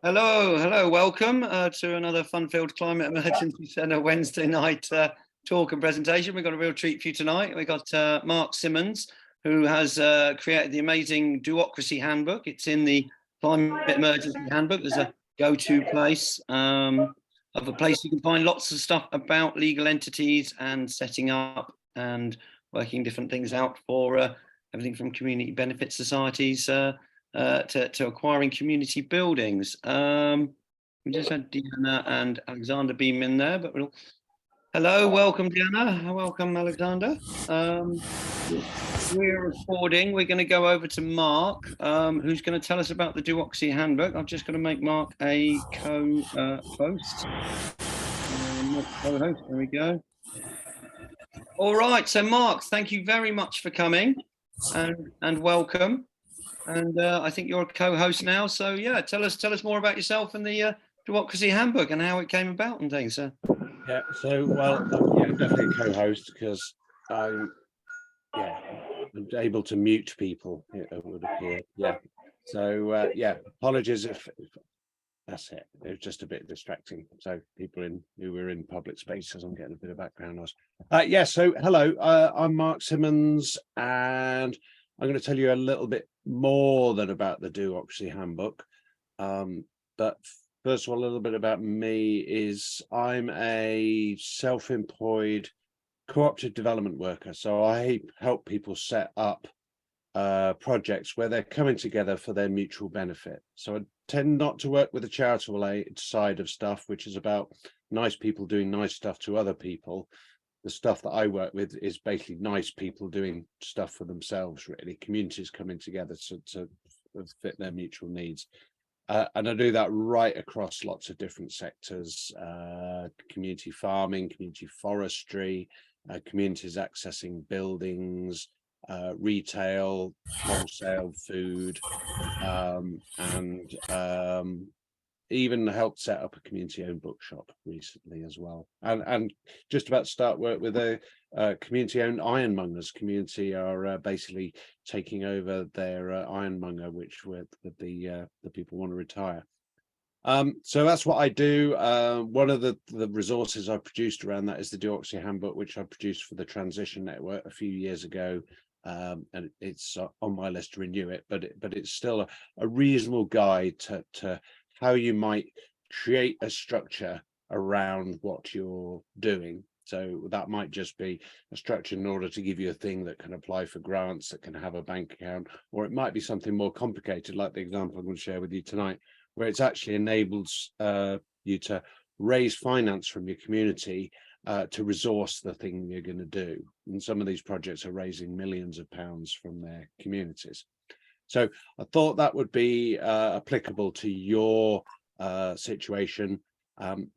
Hello, welcome to another fun-filled Climate Emergency Centre Wednesday night talk and presentation. We've got a real treat for you tonight. We've got Mark Simmonds, who has created the amazing Do-ocracy Handbook. It's in the Climate Emergency Handbook. There's a go-to place of a place you can find lots of stuff about legal entities and setting up and working different things out for everything from community benefit societies to acquiring community buildings. We just had Deanna and Alexander beam in there, but hello, welcome Deanna, welcome Alexander. We're recording. We're going to go over to Mark, who's going to tell us about the Do-ocracy Handbook. I'm just going to make Mark a co-host. There we go. All right, so Mark, thank you very much for coming and welcome. And I think you're a co-host now, so yeah, tell us more about yourself and the Do-ocracy Handbook and how it came about and things. Yeah, so well, yeah, definitely a co-host because I'm able to mute people. It would appear, yeah. So yeah, apologies if that's it. It was just a bit distracting. So people who were in public spaces, I'm getting a bit of background noise. Yeah, so hello, I'm Mark Simmonds, and I'm going to tell you a little bit more than about the Do-ocracy Handbook. But first of all, a little bit about me is I'm a self-employed cooperative development worker. So I help people set up projects where they're coming together for their mutual benefit. So I tend not to work with the charitable aid side of stuff, which is about nice people doing nice stuff to other people. The stuff that I work with is basically nice people doing stuff for themselves, really, communities coming together to fit their mutual needs. And I do that right across lots of different sectors, community farming, community forestry, communities accessing buildings, retail, wholesale, food, and even helped set up a community-owned bookshop recently as well, and just about to start work with a community-owned ironmongers. Community are basically taking over their ironmonger, which the people want to retire. So that's what I do. One of the resources I produced around that is the Do-ocracy Handbook, which I produced for the Transition Network a few years ago. And it's on my list to renew it, but it's still a reasonable guide to how you might create a structure around what you're doing. So that might just be a structure in order to give you a thing that can apply for grants, that can have a bank account, or it might be something more complicated, like the example I'm going to share with you tonight, where it's actually enables you to raise finance from your community to resource the thing you're going to do. And some of these projects are raising millions of pounds from their communities. So I thought that would be applicable to your situation,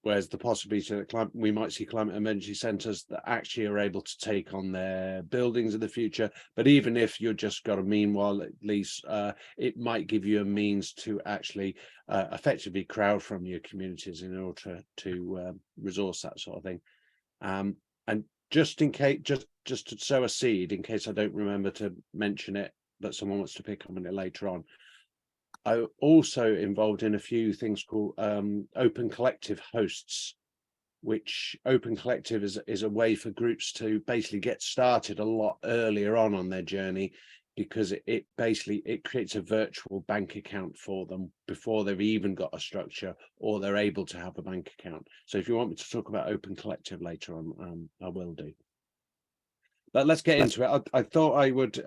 whereas the possibility that we might see climate emergency centres that actually are able to take on their buildings in the future. But even if you've just got a meanwhile, at least it might give you a means to actually effectively crowd from your communities in order to resource that sort of thing. And just in case, just to sow a seed, in case I don't remember to mention it, but someone wants to pick up on it later on, I'm also involved in a few things called open collective hosts, which open collective is a way for groups to basically get started a lot earlier on their journey, because it creates a virtual bank account for them before they've even got a structure or they're able to have a bank account. So if you want me to talk about open collective later on, I will do. But let's get into it. I thought I would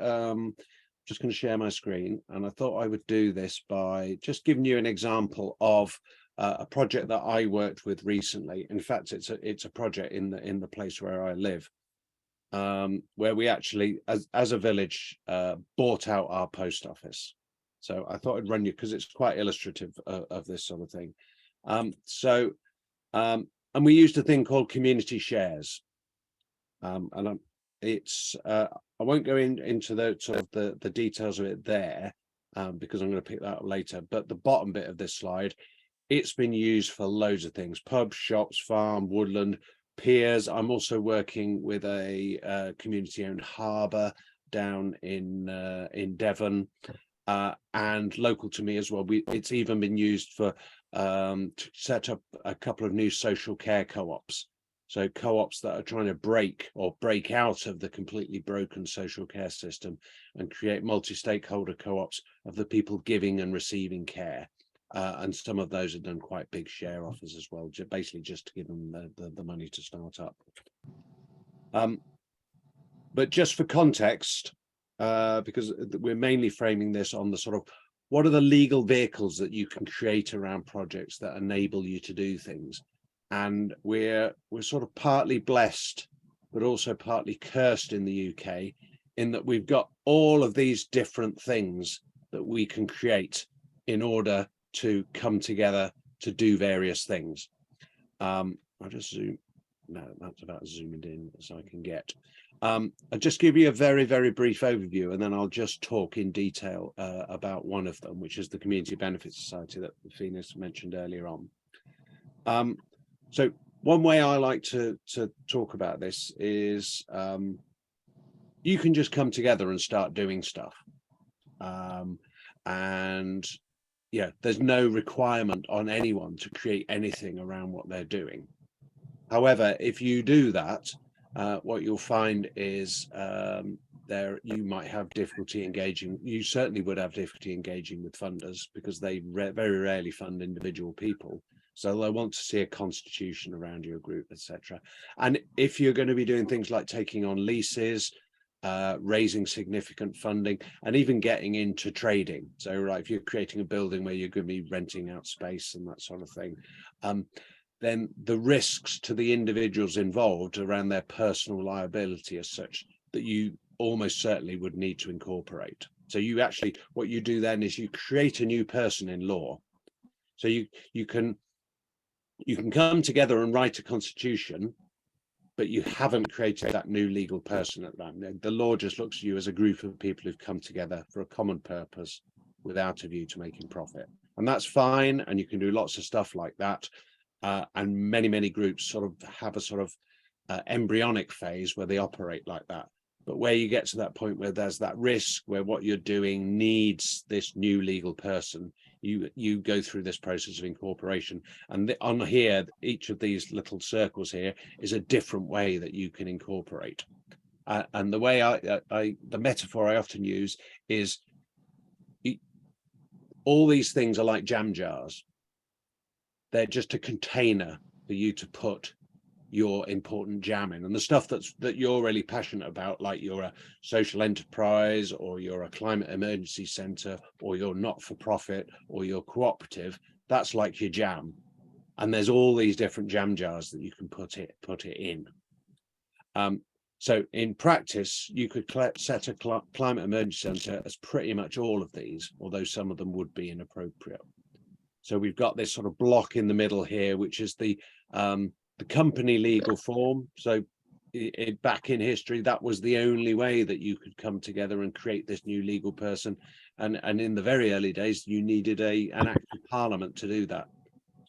just going to share my screen, and I thought I would do this by just giving you an example of a project that I worked with recently. In fact, it's a project in the place where I live, where we actually, as a village, bought out our post office. So I thought I'd run you because it's quite illustrative of this sort of thing. And we used a thing called community shares, and I won't go into the sort of the details of it there, because I'm going to pick that up later. But the bottom bit of this slide, it's been used for loads of things: pubs, shops, farm, woodland, piers. I'm also working with a community-owned harbour down in Devon. and local to me as well. It's even been used for to set up a couple of new social care co-ops. So co-ops that are trying to break out of the completely broken social care system and create multi-stakeholder co-ops of the people giving and receiving care. And some of those have done quite big share offers as well, basically just to give them the money to start up. But just for context, because we're mainly framing this on the sort of, what are the legal vehicles that you can create around projects that enable you to do things? And we're sort of partly blessed, but also partly cursed in the UK, in that we've got all of these different things that we can create in order to come together to do various things. I'll just zoom. No, that's about as zoomed in as I can get. I'll just give you a very, very brief overview, and then I'll just talk in detail about one of them, which is the Community Benefit Society that Venus mentioned earlier on. So one way I like to talk about this is you can just come together and start doing stuff. And yeah, there's no requirement on anyone to create anything around what they're doing. However, if you do that, what you'll find is you might have difficulty engaging. You certainly would have difficulty engaging with funders, because they very rarely fund individual people. So they'll want to see a constitution around your group, etc. And if you're going to be doing things like taking on leases, raising significant funding, and even getting into trading. So, right, if you're creating a building where you're going to be renting out space and that sort of thing, then the risks to the individuals involved around their personal liability are such that you almost certainly would need to incorporate. So you actually, what you do then is you create a new person in law. So you can come together and write a constitution, but you haven't created that new legal person at that. The law just looks at you as a group of people who've come together for a common purpose without a view to making profit. And that's fine. And you can do lots of stuff like that. And many groups sort of have a sort of embryonic phase where they operate like that. But where you get to that point where there's that risk, where what you're doing needs this new legal person, you go through this process of incorporation. And on here, each of these little circles here is a different way that you can incorporate. And the way the metaphor I often use is all these things are like jam jars. They're just a container for you to put your important jam in, and the stuff that you're really passionate about, like you're a social enterprise, or you're a climate emergency centre, or you're not-for-profit, or you're cooperative, that's like your jam. And there's all these different jam jars that you can put it in. So in practice, you could set a climate emergency centre as pretty much all of these, although some of them would be inappropriate. So we've got this sort of block in the middle here, which is the company legal form. So back in history, that was the only way that you could come together and create this new legal person. And in the very early days, you needed an act of parliament to do that.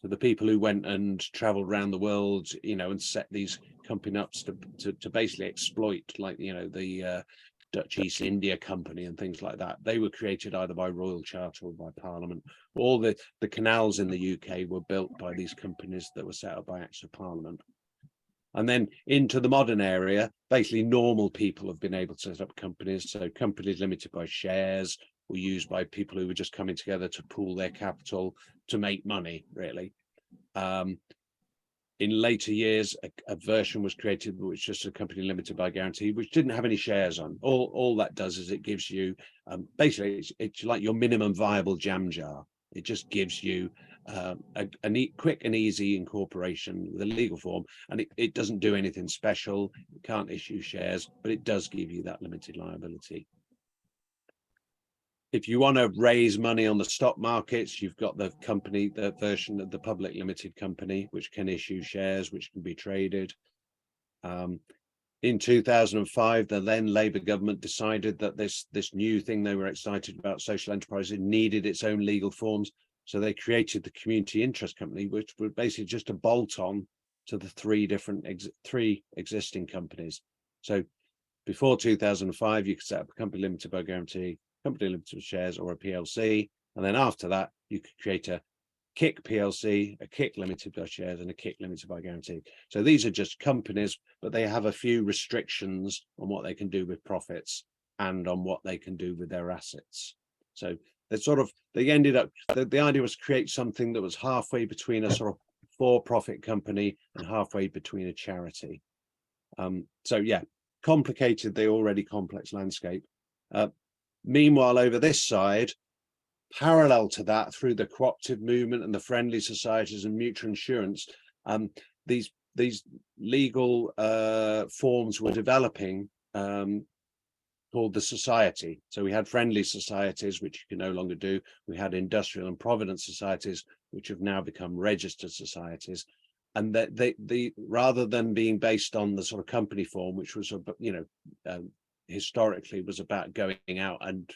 So the people who went and traveled around the world, and set these company ups to basically exploit, like, the Dutch East India Company and things like that, they were created either by royal charter or by parliament. All the canals in the UK were built by these companies that were set up by acts of parliament. And then into the modern area, basically normal people have been able to set up companies. So companies limited by shares were used by people who were just coming together to pool their capital to make money, really. In later years, a version was created, which is just a company limited by guarantee, which didn't have any shares on. All that does is it gives you, basically, it's like your minimum viable jam jar. It just gives you a quick and easy incorporation with a legal form, and it doesn't do anything special. It can't issue shares, but it does give you that limited liability. If you want to raise money on the stock markets, you've got the version of the public limited company, which can issue shares, which can be traded. In 2005, the then Labour government decided that this new thing they were excited about, social enterprises, needed its own legal forms. So they created the Community Interest Company, which was basically just a bolt-on to the three existing companies. So before 2005, you could set up a company limited by guarantee. company limited shares, or a PLC. And then after that, you could create a KIC PLC, a KIC limited by shares, and a KIC limited by guarantee. So these are just companies, but they have a few restrictions on what they can do with profits and on what they can do with their assets. So they ended up, the idea was to create something that was halfway between a sort of for-profit company and halfway between a charity. So yeah, complicated the already complex landscape. Meanwhile, over this side, parallel to that, through the cooperative movement and the friendly societies and mutual insurance, these legal forms were developing, called the society. So we had friendly societies, which you can no longer do. We had industrial and provident societies, which have now become registered societies. And that they rather than being based on the sort of company form, which was, historically was about going out and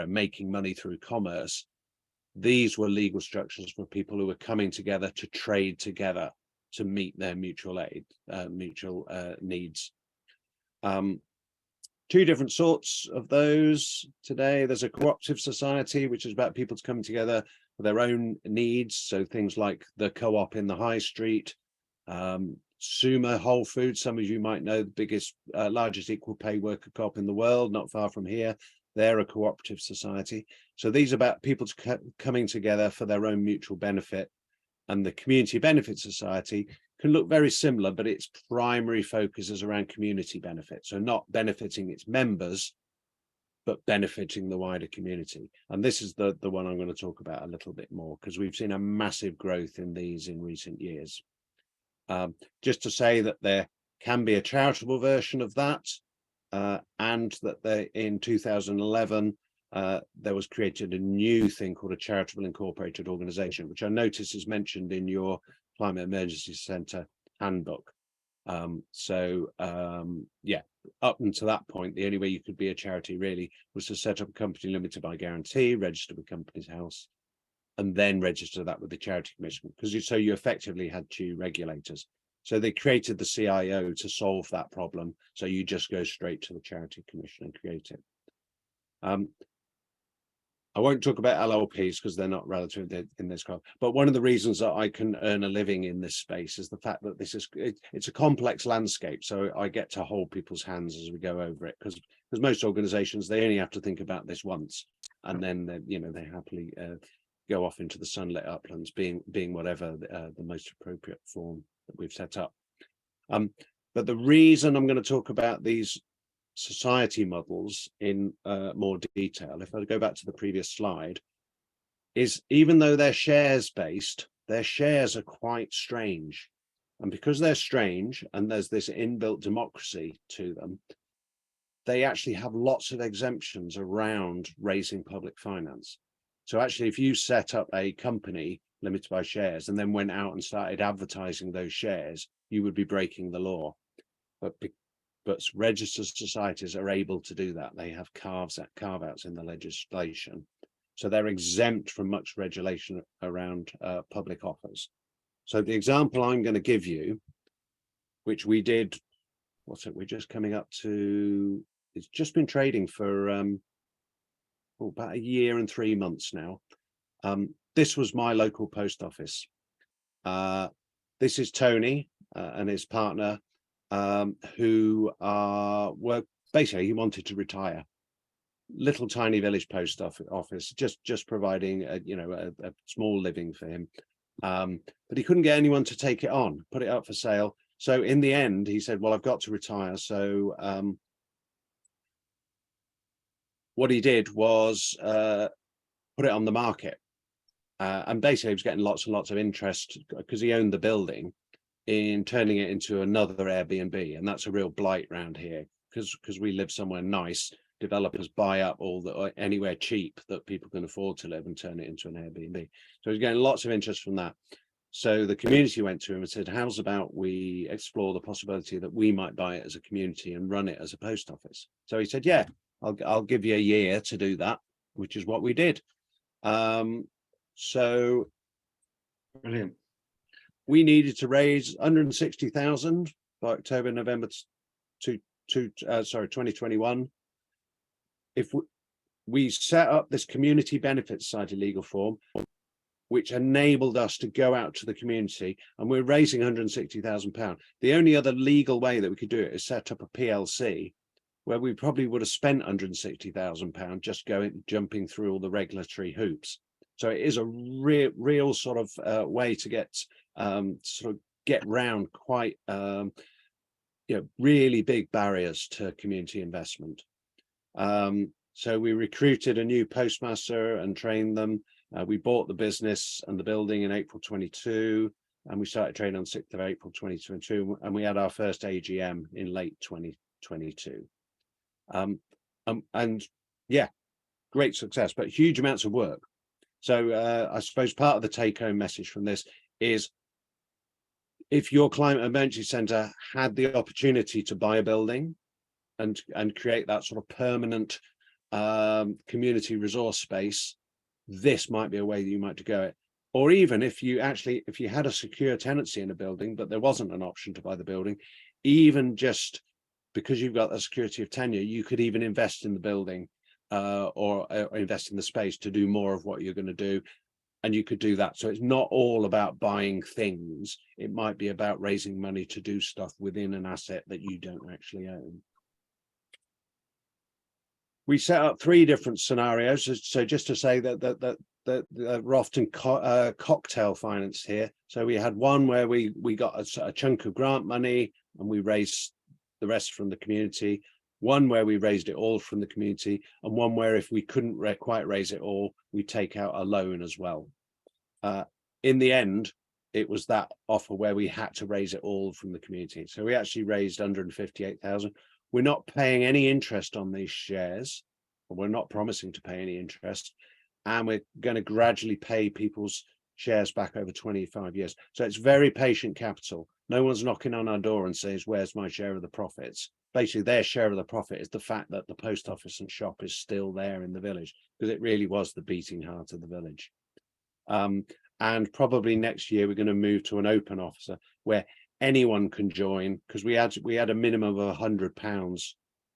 making money through commerce, these were legal structures for people who were coming together to trade together to meet their mutual needs. Two different sorts of those today. There's a cooperative society, which is about people coming together for their own needs. So things like the co-op in the high street, Suma Whole Foods, some of you might know, the biggest, largest equal pay worker co-op in the world, not far from here. They're a cooperative society. So these are about people coming together for their own mutual benefit. And the community benefit society can look very similar, but its primary focus is around community benefit. So not benefiting its members, but benefiting the wider community. And this is the one I'm going to talk about a little bit more, because we've seen a massive growth in these in recent years. Just to say that there can be a charitable version of that, and that in 2011, there was created a new thing called a charitable incorporated organization, which I notice is mentioned in your Climate Emergency Centre handbook. Yeah, up until that point, the only way you could be a charity really was to set up a company limited by guarantee, register with Companies House, and then register that with the Charity Commission, because you effectively had two regulators. So they created the CIO to solve that problem. So you just go straight to the Charity Commission and create it. I won't talk about LLPs because they're not relative in this crowd. But one of the reasons that I can earn a living in this space is the fact that it's a complex landscape. So I get to hold people's hands as we go over it, because most organizations, they only have to think about this once, and then they happily go off into the sunlit uplands, being whatever the most appropriate form that we've set up. But the reason I'm going to talk about these society models in more detail, if I go back to the previous slide, is even though they're shares based, their shares are quite strange. And because they're strange and there's this inbuilt democracy to them, they actually have lots of exemptions around raising public finance. So actually, if you set up a company limited by shares and then went out and started advertising those shares, you would be breaking the law. But registered societies are able to do that. They have carve-outs in the legislation. So they're exempt from much regulation around public offers. So the example I'm going to give you, which we did, we're just coming up to, it's just been trading for about 1 year and 3 months now. This was my local post office. This is Tony and his partner, who were basically, he wanted to retire. Little tiny village post office, just providing a small living for him, but he couldn't get anyone to take it on, put it up for sale. So in the end, he said, well, I've got to retire. So what he did was put it on the market, and basically he was getting lots and lots of interest because he owned the building, in turning it into another Airbnb. And that's a real blight around here, because we live somewhere nice. Developers buy up anywhere cheap that people can afford to live and turn it into an Airbnb. So he's getting lots of interest from that. So the community went to him and said, how's about we explore the possibility that we might buy it as a community and run it as a post office? So he said, yeah, I'll give you 1 year to do that, which is what we did. So brilliant. We needed to raise 160,000 by October, November 2021. we set up this community benefit society legal form, which enabled us to go out to the community, and we're raising £160,000. The only other legal way that we could do it is set up a PLC, where we probably would have spent £160,000 just jumping through all the regulatory hoops. So it is a real sort of way to get round quite really big barriers to community investment. So we recruited a new postmaster and trained them. We bought the business and the building in April 22, and we started trading on 6th of April 2022, and we had our first AGM in late 2022. And yeah, great success, but huge amounts of work. So I suppose part of the take-home message from this is, if your climate emergency centre had the opportunity to buy a building and create that sort of permanent community resource space, this might be a way that you might go it. Or even if you had a secure tenancy in a building, but there wasn't an option to buy the building, even just because you've got the security of tenure, you could even invest in the building or invest in the space to do more of what you're going to do. And you could do that. So it's not all about buying things. It might be about raising money to do stuff within an asset that you don't actually own. We set up 3 different scenarios. So just to say that we're often cocktail finance here. So we had one where we got a chunk of grant money and we raised the rest from the community. One where we raised it all from the community, and one where if we couldn't quite raise it all, we take out a loan as well. In the end, it was that offer where we had to raise it all from the community. So we actually raised 158,000. We're not paying any interest on these shares, or we're not promising to pay any interest, and we're going to gradually pay people's shares back over 25 years. So it's very patient capital. No one's knocking on our door and says, where's my share of the profits? Basically, their share of the profit is the fact that the post office and shop is still there in the village, because it really was the beating heart of the village. And probably next year, we're going to move to an open officer where anyone can join, because we had a minimum of £100. And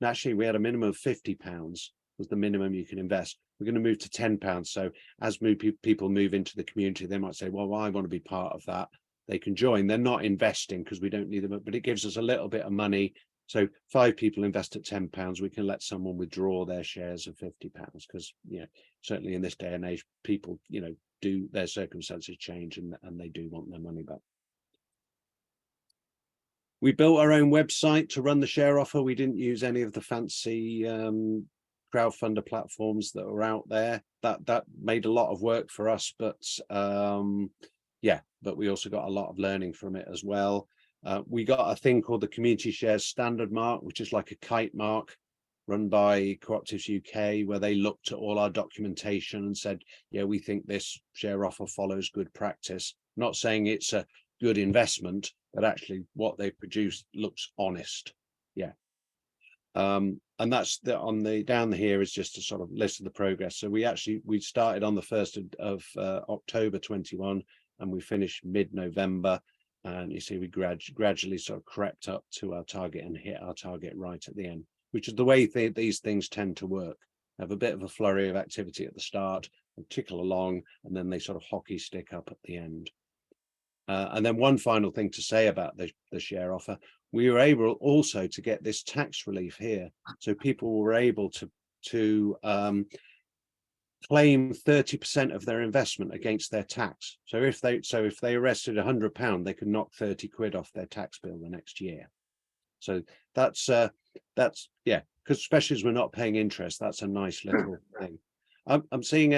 actually, we had a minimum of £50 was the minimum you can invest. We're going to move to £10. So as people move into the community, they might say, well, I want to be part of that. They can join. They're not investing because we don't need them, but it gives us a little bit of money. So 5 people invest at £10, we can let someone withdraw their shares of £50, because certainly in this day and age, people do, their circumstances change and they do want their money back. We built our own website to run the share offer. We didn't use any of the fancy crowdfunder platforms that were out there. That made a lot of work for us, but but we also got a lot of learning from it as well. We got a thing called the Community Shares Standard Mark, which is like a kite mark run by Cooperatives UK, where they looked at all our documentation and said, yeah, we think this share offer follows good practice. Not saying it's a good investment, but actually what they produced looks honest. Yeah. And that's down here is just a sort of list of the progress. So we started on the 1st of October 21, and we finished mid-November. And you see we gradually sort of crept up to our target and hit our target right at the end, which is the way these things tend to work. Have a bit of a flurry of activity at the start and tickle along, and then they sort of hockey stick up at the end. And then one final thing to say about the share offer, we were able also to get this tax relief here. So people were able to claim 30% of their investment against their tax. So if they arrested £100, they could knock 30 quid off their tax bill the next year. So that's because especially as we're not paying interest, that's a nice little thing. I'm seeing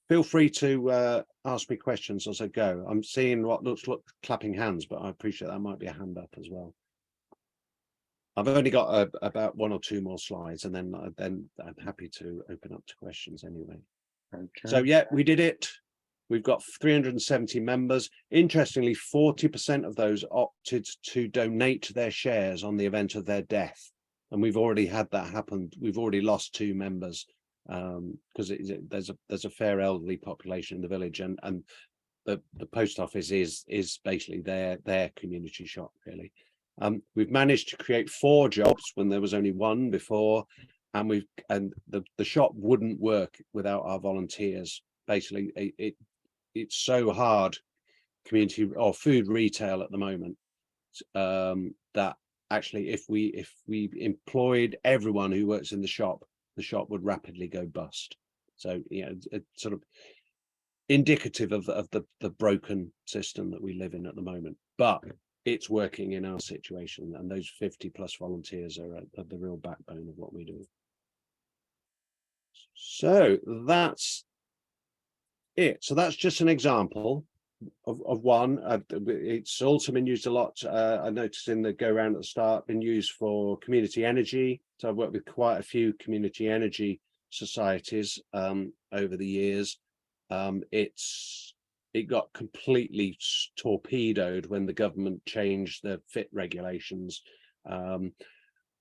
feel free to ask me questions as I go. I'm seeing what looks like clapping hands, but I appreciate that might be a hand up as well. I've only got about 1 or 2 more slides, and then I'm happy to open up to questions anyway. Okay. So yeah, we did it. We've got 370 members. Interestingly, 40% of those opted to donate their shares on the event of their death, and we've already had that happen. We've already lost 2 members because there's a fair elderly population in the village, and the post office is basically their community shop really. We've managed to create 4 jobs when there was only 1 before. and the shop wouldn't work without our volunteers. Basically, it's so hard community or food retail at the moment, that actually if we employed everyone who works in the shop would rapidly go bust. So it's sort of indicative of the broken system that we live in at the moment, but it's working in our situation, and those 50 plus volunteers are the real backbone of what we do. So that's it. So that's just an example of one. It's also been used a lot. I noticed in the go round at the start, been used for community energy. So I've worked with quite a few community energy societies over the years. It got completely torpedoed when the government changed the FIT regulations.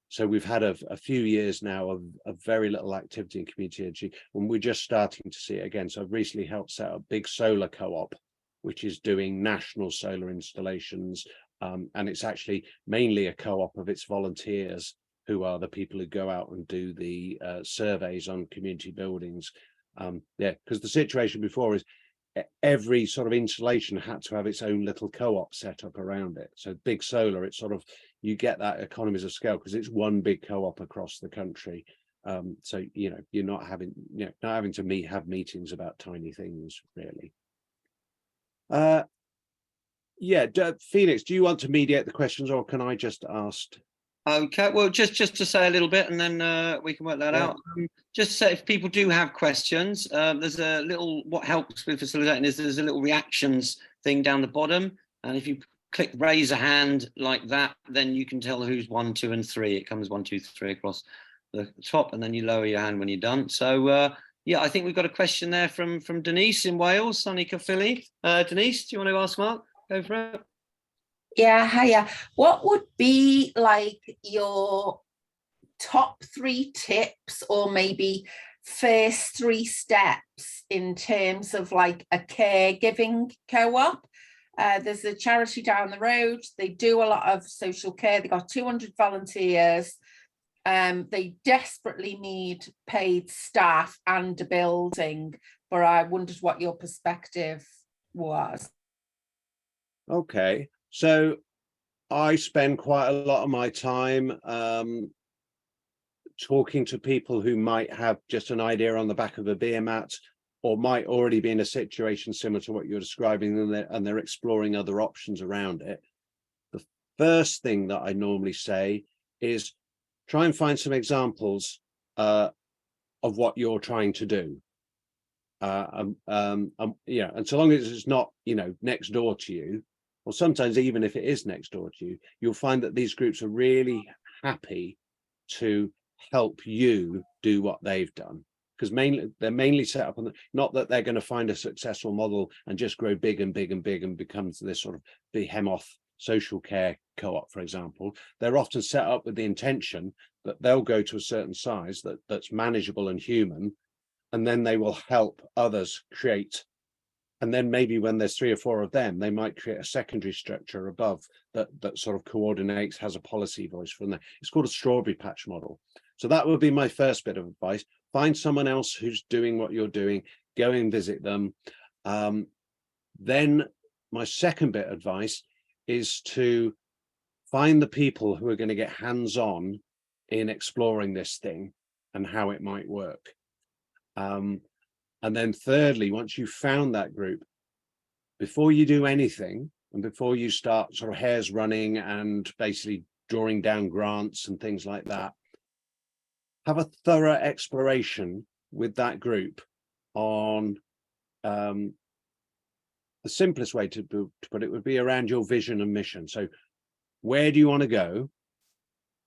So we've had a few years now of very little activity in community energy, and we're just starting to see it again. So I've recently helped set up Big Solar Co-op, which is doing national solar installations, and it's actually mainly a co-op of its volunteers, who are the people who go out and do the surveys on community buildings. Because the situation before is every sort of installation had to have its own little co-op set up around it. So Big Solar, it's sort of, you get that economies of scale because it's one big co-op across the country. So you're not having to have meetings about tiny things, really. Felix, do you want to mediate the questions, or can I just ask? Okay, well, just to say a little bit, and then we can work that out. Just to say, if people do have questions, there's a little, what helps with facilitating is there's a little reactions thing down the bottom, and if you click raise a hand like that, then you can tell who's 1, 2, and 3. It comes 1, 2, 3 across the top, and then you lower your hand when you're done. So yeah, I think we've got a question there from Denise in Wales, Sunny Caerphilly. Denise, do you want to ask Mark? Go for it. Yeah, hiya. What would be like your top 3 tips, or maybe first 3 steps in terms of like a caregiving co-op? There's a charity down the road. They do a lot of social care. They got 200 volunteers. They desperately need paid staff and a building, but I wondered what your perspective was. Okay, so I spend quite a lot of my time talking to people who might have just an idea on the back of a beer mat, or might already be in a situation similar to what you're describing, and they're exploring other options around it. The first thing that I normally say is try and find some examples of what you're trying to do. And so long as it's not, next door to you, or sometimes even if it is next door to you, you'll find that these groups are really happy to help you do what they've done, because they're mainly set up on not that they're going to find a successful model and just grow big and big and big and becomes this sort of behemoth social care co-op, for example. They're often set up with the intention that they'll go to a certain size that's manageable and human, and then they will help others create. And then maybe when there's 3 or 4 of them, they might create a secondary structure above that sort of coordinates, has a policy voice from there. It's called a strawberry patch model. So that would be my first bit of advice. Find someone else who's doing what you're doing, go and visit them. Then my second bit of advice is to find the people who are going to get hands-on in exploring this thing and how it might work. And then thirdly, once you've found that group, before you do anything, and before you start sort of hairs running and basically drawing down grants and things like that, have a thorough exploration with that group on the simplest way to put it would be around your vision and mission. So where do you want to go?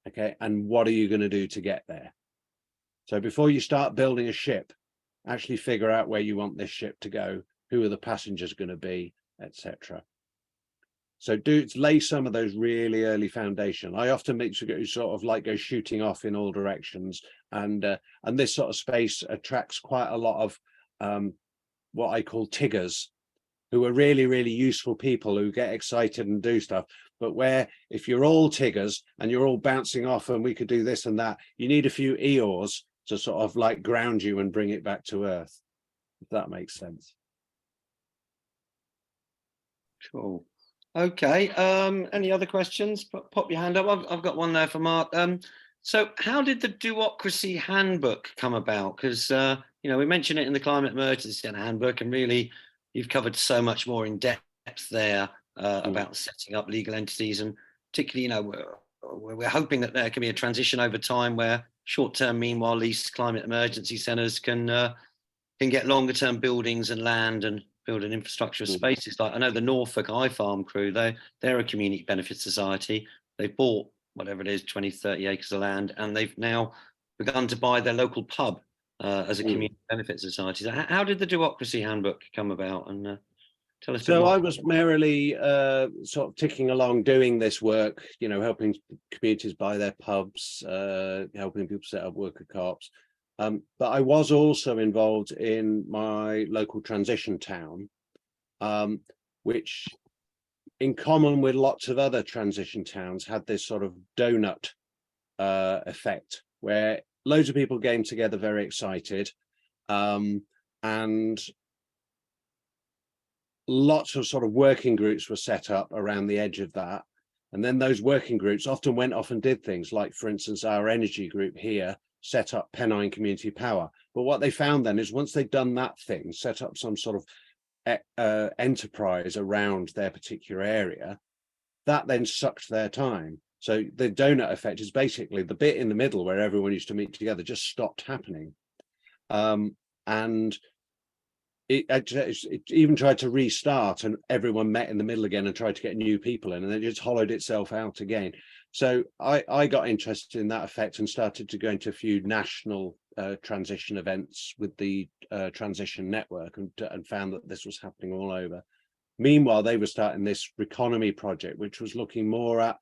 Okay, and what are you going to do to get there? So before you start building a ship, actually figure out where you want this ship to go, who are the passengers going to be, etc. So lay some of those really early foundation. I often make sort of like go shooting off in all directions, and this sort of space attracts quite a lot of what I call Tiggers. who are really, really useful people who get excited and do stuff. But where if you're all Tiggers and you're all bouncing off and we could do this and that, you need a few Eeyores to sort of like ground you and bring it back to earth, if that makes sense. Cool. Okay. Any other questions? Pop your hand up. I've got one there for Mark. So how did the Do-ocracy Handbook come about? Because you know, we mentioned it in the Climate Emergency Handbook, and really you've covered so much more in depth there about setting up legal entities, and particularly, you know, we're hoping that there can be a transition over time where short-term, meanwhile lease climate emergency centres can get longer-term buildings and land and build an infrastructure of spaces. Like I know the Norfolk iFarm crew, they're a community benefit society. They've bought whatever it is, 20, 30 acres of land, and they've now begun to buy their local pub as a community benefit society. So how did the Do-ocracy Handbook come about? And tell us a bit So more. I was merrily sort of ticking along doing this work, you know, helping communities buy their pubs, helping people set up worker co-ops. But I was also involved in my local transition town, which in common with lots of other transition towns had this sort of donut effect where loads of people came together very excited, and lots of sort of working groups were set up around the edge of that. And then those working groups often went off and did things like, for instance, our energy group here set up Pennine Community Power. But what they found then is once they'd done that thing, set up some sort of enterprise around their particular area, that then sucked their time. So the donut effect is basically the bit in the middle where everyone used to meet together just stopped happening. And it even tried to restart, and everyone met in the middle again and tried to get new people in, and then it just hollowed itself out again. So I got interested in that effect and started to go into a few national transition events with the transition network, and found that this was happening all over. Meanwhile, they were starting this Reconomy project, which was looking more at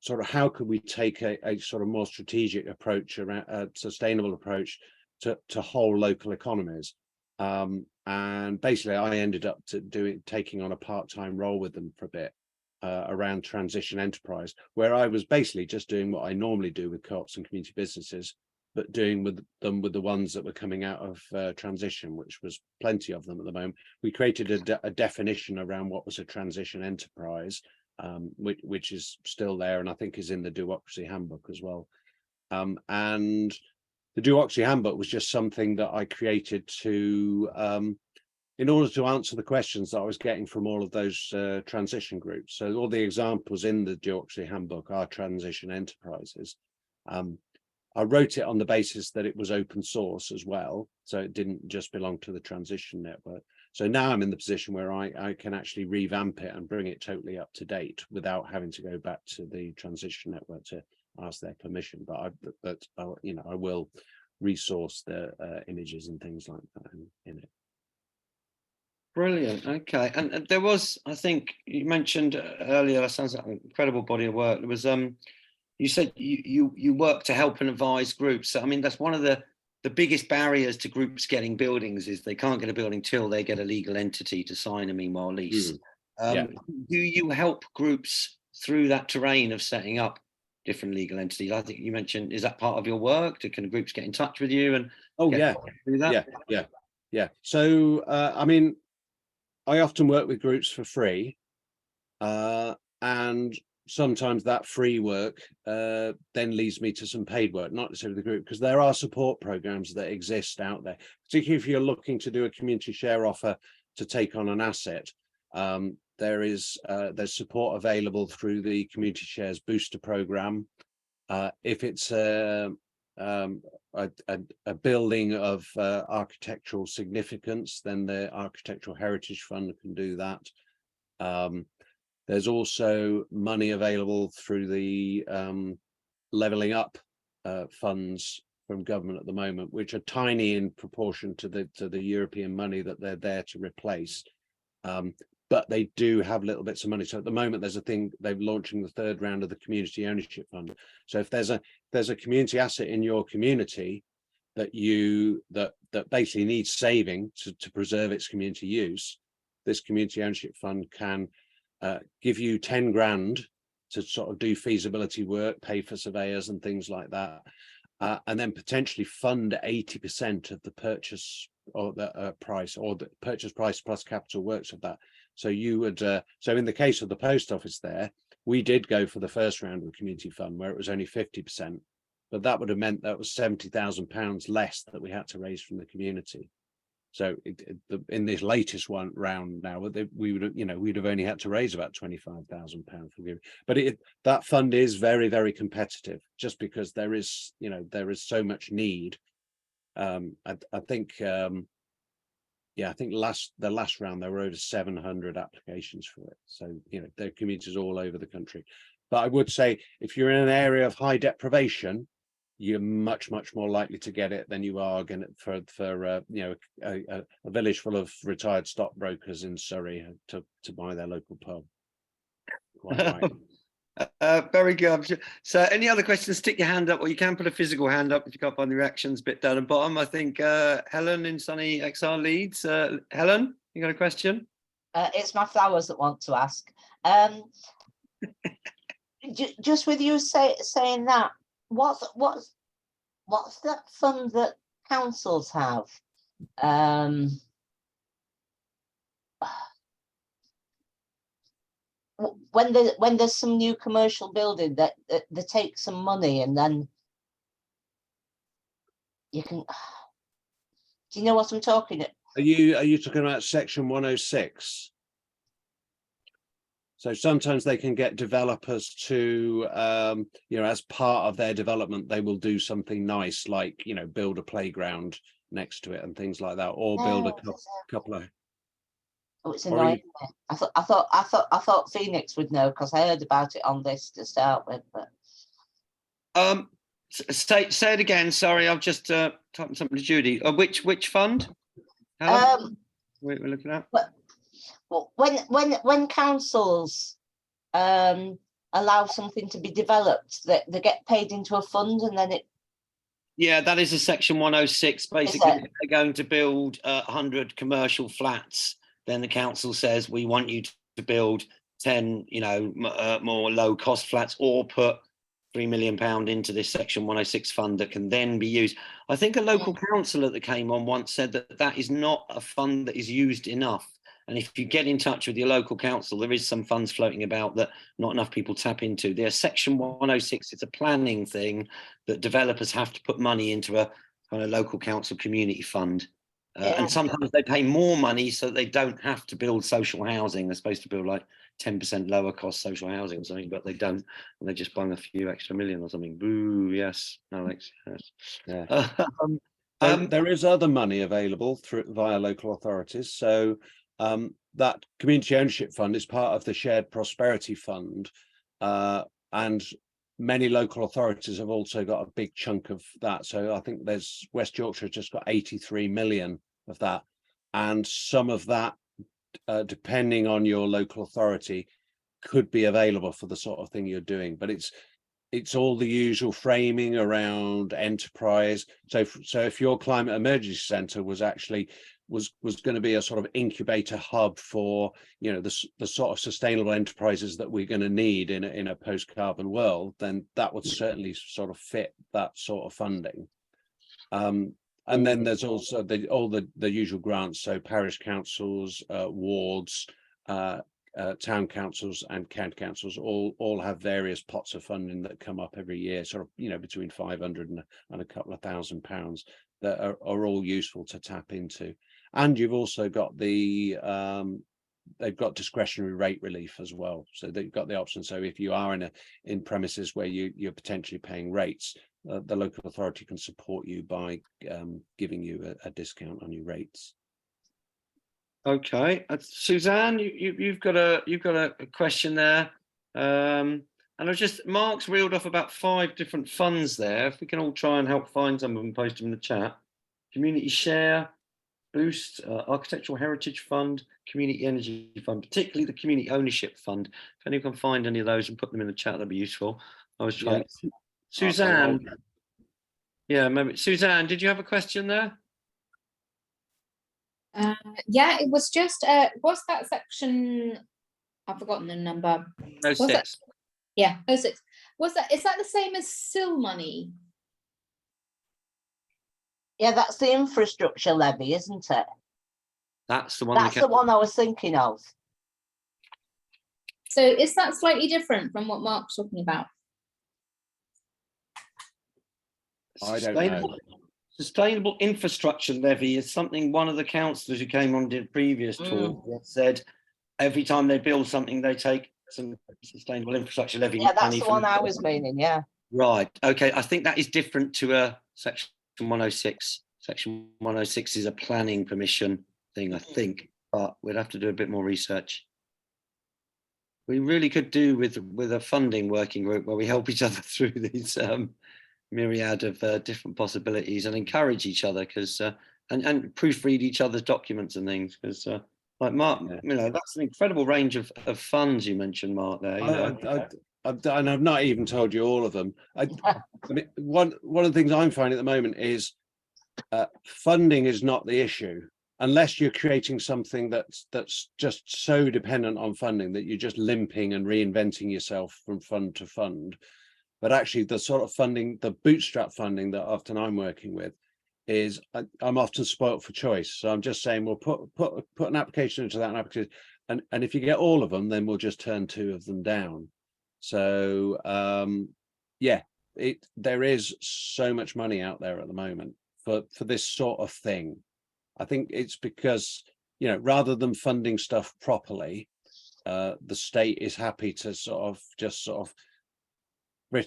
sort of how could we take a sort of more strategic approach around a sustainable approach to whole local economies. And basically I ended up taking on a part-time role with them for a bit around transition enterprise, where I was basically just doing what I normally do with co-ops and community businesses, but doing with the ones that were coming out of transition, which was plenty of them at the moment. We created a definition around what was a transition enterprise, which is still there, and I think is in the Do-ocracy Handbook as well. And the Do-ocracy Handbook was just something that I created to in order to answer the questions that I was getting from all of those transition groups. So all the examples in the Do-ocracy Handbook are transition enterprises. I wrote it on the basis that it was open source as well, so it didn't just belong to the transition network. So now I'm in the position where I can actually revamp it and bring it totally up to date without having to go back to the transition network to ask their permission. But you know, I will resource the images and things like that in it. Brilliant. Okay. And there was, I think you mentioned earlier, that sounds like an incredible body of work. There was you said you work to help and advise groups. So I mean, that's one of the biggest barriers to groups getting buildings is they can't get a building till they get a legal entity to sign a meanwhile lease. Yeah. Do you help groups through that terrain of setting up different legal entities? I think you mentioned, is that part of your work? Can groups get in touch with you and do that? Yeah. So I mean, I often work with groups for free, and sometimes that free work then leads me to some paid work, not necessarily the group, because there are support programs that exist out there, particularly if you're looking to do a community share offer to take on an asset. There's support available through the Community Shares Booster program. If it's a building of architectural significance, then the Architectural Heritage Fund can do that. There's also money available through the levelling up funds from government at the moment, which are tiny in proportion to the European money that they're there to replace. But they do have little bits of money. So at the moment, there's a thing they're launching the third round of the Community Ownership Fund. So if there's a community asset in your community, that basically needs saving to preserve its community use, this community ownership fund can give you 10 grand to sort of do feasibility work, pay for surveyors and things like that, and then potentially fund 80% of the purchase or the price, or the purchase price plus capital works of that. So you would, so in the case of the post office there, we did go for the first round of the community fund where it was only 50%, but that would have meant that was £70,000 less that we had to raise from the community. So in this latest one round now, we would, we'd have only had to raise about £25,000 for giving. But that fund is very, very competitive, just because there is, there is so much need. I think, I think the last round there were over 700 applications for it. So there are communities all over the country. But I would say if you're in an area of high deprivation, you're much more likely to get it than you are going for a village full of retired stockbrokers in Surrey to buy their local pub. Quite right. Very good. So any other questions, stick your hand up, or you can put a physical hand up if you can't find the reactions bit down the bottom. I think Helen in sunny XR Leeds. Helen, you got a question? It's my flowers that want to ask. Just with you saying that, what's that fund that councils have? When there's some new commercial building that they take some money and then you can. Do you know what I'm talking about? Are you talking about section 106? So sometimes they can get developers to, as part of their development, they will do something nice, like, build a playground next to it and things like that, or build a couple of. Oh, it's annoying. I thought Phoenix would know, because I heard about it on this to start with. But say it again. Sorry, I've just typed something to Judy. Which fund? We're looking at. Well, when councils allow something to be developed, they get paid into a fund, and then it. Yeah, that is a section 106. Basically, if they're going to build 100 commercial flats, then the council says we want you to build 10, more low-cost flats, or put £3 million into this section 106 fund that can then be used. I think a local councillor that came on once said that is not a fund that is used enough. And if you get in touch with your local council, there is some funds floating about that not enough people tap into. There's section 106. It's a planning thing that developers have to put money into a kind of local council community fund. And sometimes they pay more money so they don't have to build social housing. They're supposed to build like 10% lower cost social housing or something, but they don't. And they just bung a few extra million or something. Boo, yes, Alex. Yes. Yeah. There is other money available via local authorities. So that community ownership fund is part of the shared prosperity fund, and many local authorities have also got a big chunk of that. So I think there's West Yorkshire just got 83 million of that, and some of that, depending on your local authority, could be available for the sort of thing you're doing. But it's all the usual framing around enterprise. So if your climate emergency centre was actually was going to be a sort of incubator hub for the sort of sustainable enterprises that we're going to need in a post-carbon world, then that would certainly sort of fit that sort of funding. And then there's also all the usual grants, so parish councils, wards, town councils and county councils all have various pots of funding that come up every year, sort of between 500 and a couple of £1,000 that are all useful to tap into. And you've also got they've got discretionary rate relief as well, so they've got the option. So if you are in premises where you're potentially paying rates, the local authority can support you by giving you a discount on your rates. Okay, Suzanne, you've got a question there, and Mark's reeled off about 5 different funds there. If we can all try and help find some of them, post them in the chat. Community share, boost, architectural heritage fund, community energy fund, particularly the community ownership fund. If anyone can find any of those and put them in the chat, that'd be useful. I was trying. Suzanne. Yeah, maybe. Suzanne, did you have a question there? Yeah, it was just what's that section? I've forgotten the number. No, What's that? 6. Yeah, 06. Is that the same as SIL money? Yeah, that's the infrastructure levy, isn't it? That's the one. That's the one I was thinking of. So is that slightly different from what Mark's talking about? I don't know. Sustainable infrastructure levy is something one of the councillors who came on did previous talk said every time they build something, they take some sustainable infrastructure levy. Yeah, that's money the from one I was meaning, yeah. Right. Okay. I think that is different to a section 106. Section 106 is a planning permission thing, I think, but we'd have to do a bit more research. We really could do with a funding working group where we help each other through these myriad of different possibilities and encourage each other, because and proofread each other's documents and things, because like Mark, you know, that's an incredible range of funds you mentioned, Mark, there. You know. And I've not even told you all of them. I mean, one of the things I'm finding at the moment is funding is not the issue, unless you're creating something that's just so dependent on funding that you're just limping and reinventing yourself from fund to fund. But actually, the sort of funding, the bootstrap funding that often I'm working with, is I'm often spoilt for choice. So I'm just saying, well, put an application into that application, and if you get all of them, then we'll just turn 2 of them down. So yeah, there is so much money out there at the moment for this sort of thing. I think it's because, you know, rather than funding stuff properly, the state is happy to sort of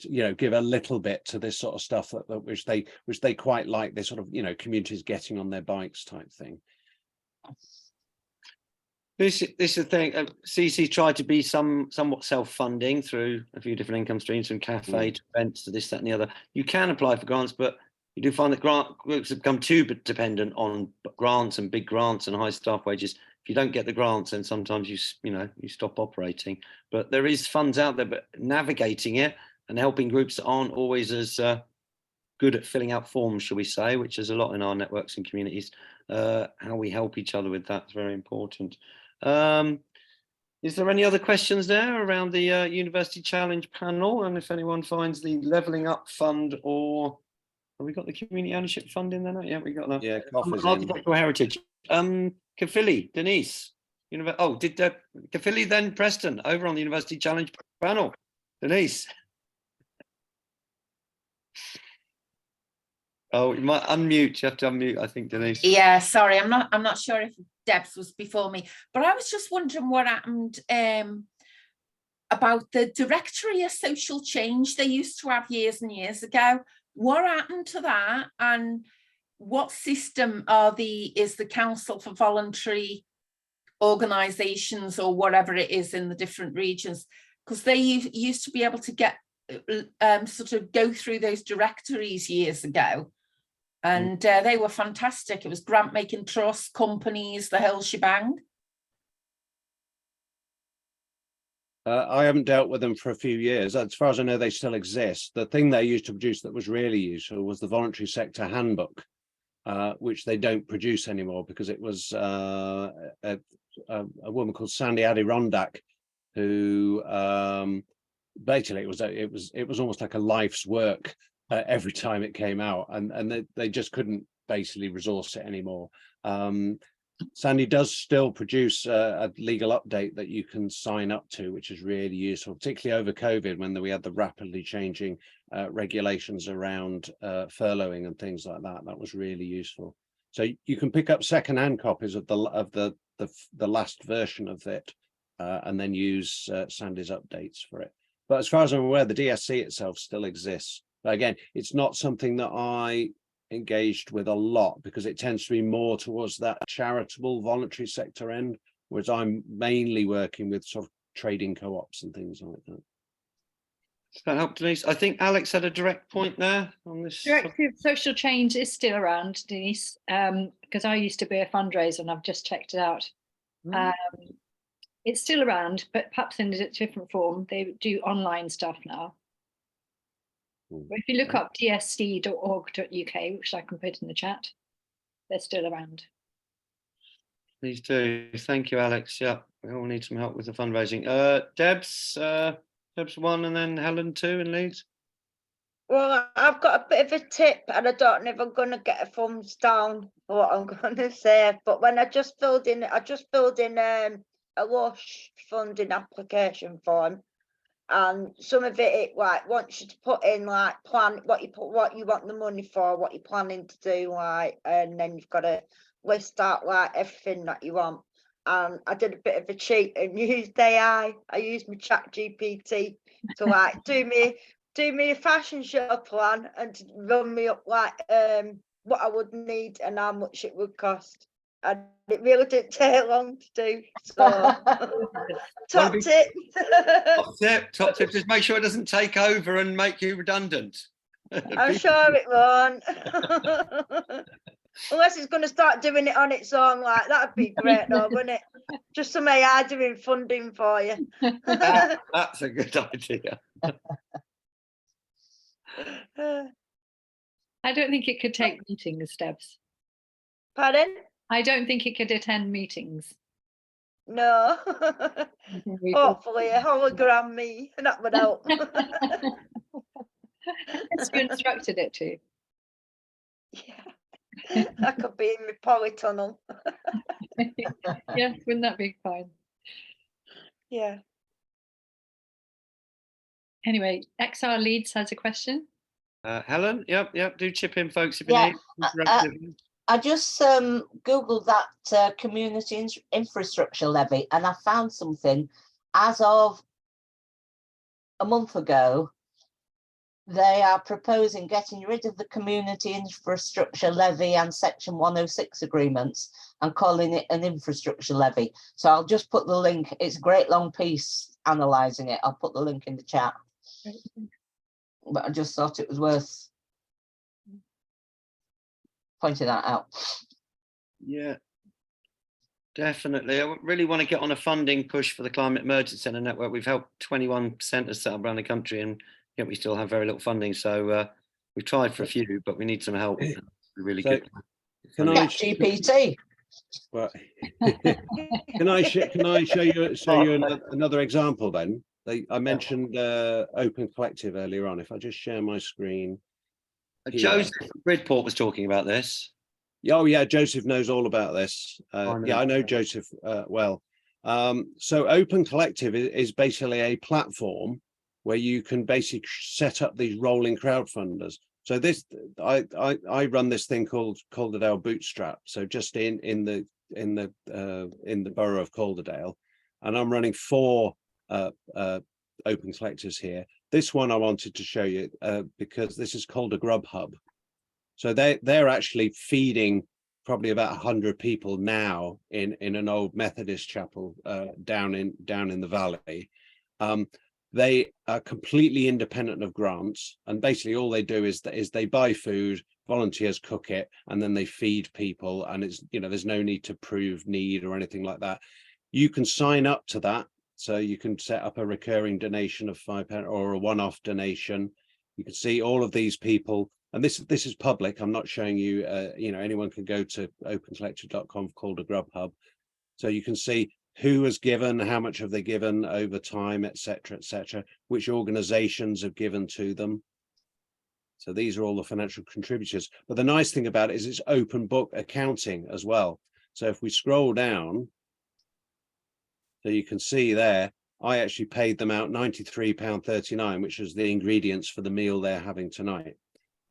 you know, give a little bit to this sort of stuff which they quite like, this sort of, you know, communities getting on their bikes type thing. This is the thing. CEC tried to be somewhat self-funding through a few different income streams, from cafe to events to this, that, and the other. You can apply for grants, but you do find that grant groups have become too dependent on grants and big grants and high staff wages. If you don't get the grants, then sometimes you stop operating. But there is funds out there, but navigating it and helping groups that aren't always as good at filling out forms, shall we say, which is a lot in our networks and communities. How we help each other with that is very important. Is there any other questions there around the University Challenge panel? And if anyone finds the Levelling Up Fund, or have we got the Community Ownership Fund in there? Yeah, we got that. Yeah, Architectural Heritage. Kafili, Denise. Did Kafili then Preston over on the University Challenge panel? Denise. Oh, you might unmute. You have to unmute, I think, Denise. Yeah, sorry, I'm not sure if Debs was before me, but I was just wondering what happened about the Directory of Social Change they used to have years and years ago. What happened to that, and what system is the Council for Voluntary Organisations, or whatever it is, in the different regions? Because they used to be able to get sort of go through those directories years ago, and they were fantastic. It was grant making trusts, companies, the whole shebang. I haven't dealt with them for a few years. As far as I know, they still exist. The thing they used to produce that was really useful was the Voluntary Sector Handbook, which they don't produce anymore, because it was a woman called Sandy Adirondack who basically it was almost like a life's work every time it came out, and they just couldn't basically resource it anymore. Sandy does still produce a legal update that you can sign up to, which is really useful, particularly over COVID, when we had the rapidly changing regulations around furloughing and things like that. That was really useful. So you can pick up secondhand copies of the last version of it, and then use Sandy's updates for it. But as far as I'm aware, the DSC itself still exists. But again, it's not something that I engaged with a lot, because it tends to be more towards that charitable voluntary sector end, whereas I'm mainly working with sort of trading co-ops and things like that. Does that help, Denise? I think Alex had a direct point there on this. Directive Social Change is still around, Denise, because I used to be a fundraiser and I've just checked it out. It's still around, but perhaps in a different form. They do online stuff now. If you look up dsd.org.uk, which I can put in the chat, they're still around. Please do. Thank you, Alex. Yeah, we all need some help with the fundraising. Deb's 1 and then Helen 2 in Leeds. Well, I've got a bit of a tip, and I don't know if I'm going to get a thumbs down for what I'm going to say. But when I just filled in a lush funding application form, and some of it like wants you to put in like plan what you want the money for, what you're planning to do, like, and then you've got to list out like everything that you want. And I did a bit of a cheat and used AI. I used my chat GPT to like do me a fashion show plan and to run me up like what I would need and how much it would cost. And it really didn't take long to do. So top tip. Top tip, just make sure it doesn't take over and make you redundant. I'm sure it won't. Unless it's going to start doing it on its own, like that'd be great though, wouldn't it? Just some AI doing funding for you. That's a good idea. I don't think it could take meetings, Debs. Pardon? I don't think it could attend meetings. No. Hopefully a hologram me, and that would help. Unless you instructed it to. Yeah. I could be in my polytunnel. Yeah, wouldn't that be fine? Yeah. Anyway, XR Leeds has a question. Helen, yep, do chip in, folks, if you Yeah, need. I just Googled that community infrastructure levy, and I found something. As of a month ago, they are proposing getting rid of the community infrastructure levy and section 106 agreements and calling it an infrastructure levy. So I'll just put the link. It's a great long piece analysing it. I'll put the link in the chat. But I just thought it was worth pointing that out. Yeah, definitely. I really want to get on a funding push for the Climate Emergency Centre network. We've helped 21 centres set up around the country, and yet we still have very little funding. So we've tried for a few, but we need some help. Really good. Can I GPT? Well, can I show you another example then? I mentioned Open Collective earlier on. If I just share my screen. Joseph from Bridport was talking about this. Oh yeah, Joseph knows all about this. Yeah, I know Joseph well. So Open Collective is basically a platform where you can basically set up these rolling crowdfunders. So this, I run this thing called Calderdale Bootstrap. So just in the borough of Calderdale, and I'm running 4 open collectors here. This one I wanted to show you because this is called a Grub Hub. So they're actually feeding probably about 100 people now in an old Methodist chapel down in the valley. They are completely independent of grants, and basically all they do is they buy food, volunteers cook it, and then they feed people. And it's, there's no need to prove need or anything like that. You can sign up to that, so you can set up a recurring donation of £5 or a one-off donation. You can see all of these people, and this is public. I'm not showing you. Anyone can go to opencollective.com called a Grub Hub, so you can see who has given, how much have they given over time, etc., which organizations have given to them. So these are all the financial contributors. But the nice thing about it is it's open book accounting as well. So if we scroll down, so you can see there, I actually paid them out £93.39, which is the ingredients for the meal they're having tonight.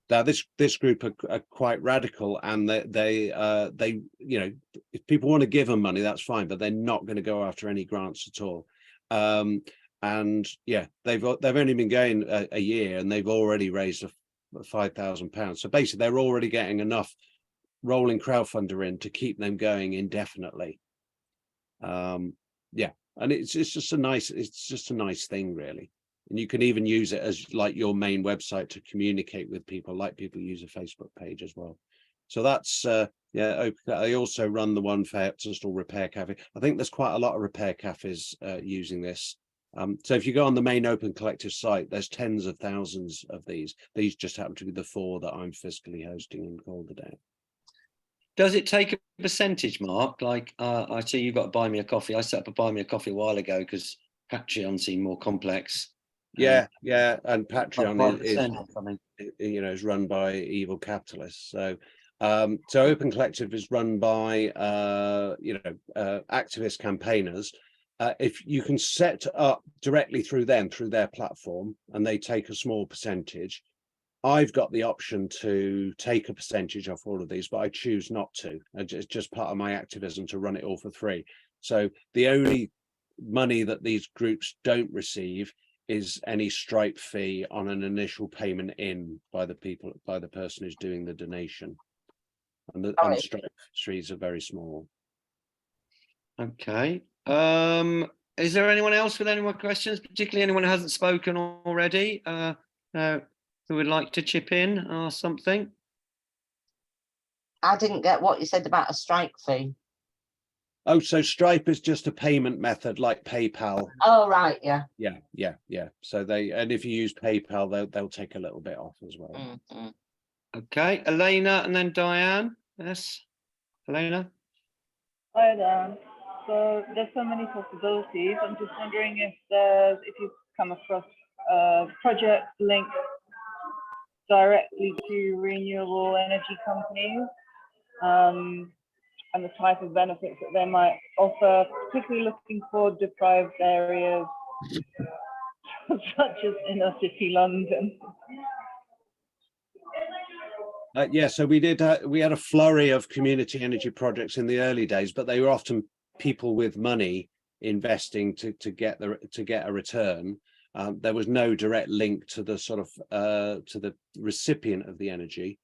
Now this group are quite radical, and they if people want to give them money, that's fine, but they're not going to go after any grants at all. And yeah, they've only been going a year, and they've already raised £5,000. So basically, they're already getting enough rolling crowdfunder in to keep them going indefinitely. Yeah, and it's just a nice thing, really. And you can even use it as like your main website to communicate with people, like people use a Facebook page as well. So that's yeah. I also run the one for Epsom Repair Cafe. I think there's quite a lot of repair cafes using this. So if you go on the main Open Collective site, there's tens of thousands of these. These just happen to be the 4 that I'm fiscally hosting in Calderdown. Does it take a percentage, Mark? Like, I see you've got to buy me a coffee. I set up a buy me a coffee a while ago because Patreon seemed more complex. Yeah, and Patreon is 5% or something. is run by evil capitalists. So so Open Collective is run by activist campaigners. If you can set up directly through them, through their platform, and they take a small percentage. I've got the option to take a percentage off all of these, but I choose not to. It's just part of my activism to run it all for free. So the only money that these groups don't receive is any Stripe fee on an initial payment in by the person who's doing the donation. And the Stripe fees are very small. Okay. Is there anyone else with any more questions, particularly anyone who hasn't spoken already? Who would like to chip in or something? I didn't get what you said about a strike fee. Oh, so Stripe is just a payment method like PayPal. Oh, right, yeah. Yeah. So if you use PayPal, they'll take a little bit off as well. Mm-hmm. Okay, Elena and then Diane. Yes, Elena. Hi there. So there's so many possibilities. I'm just wondering if you've come across projects linked directly to renewable energy companies, and the type of benefits that they might offer, particularly looking for deprived areas such as inner city London. Yeah, so we had a flurry of community energy projects in the early days, but they were often people with money investing to get a return. There was no direct link to the sort of to the recipient of the energy.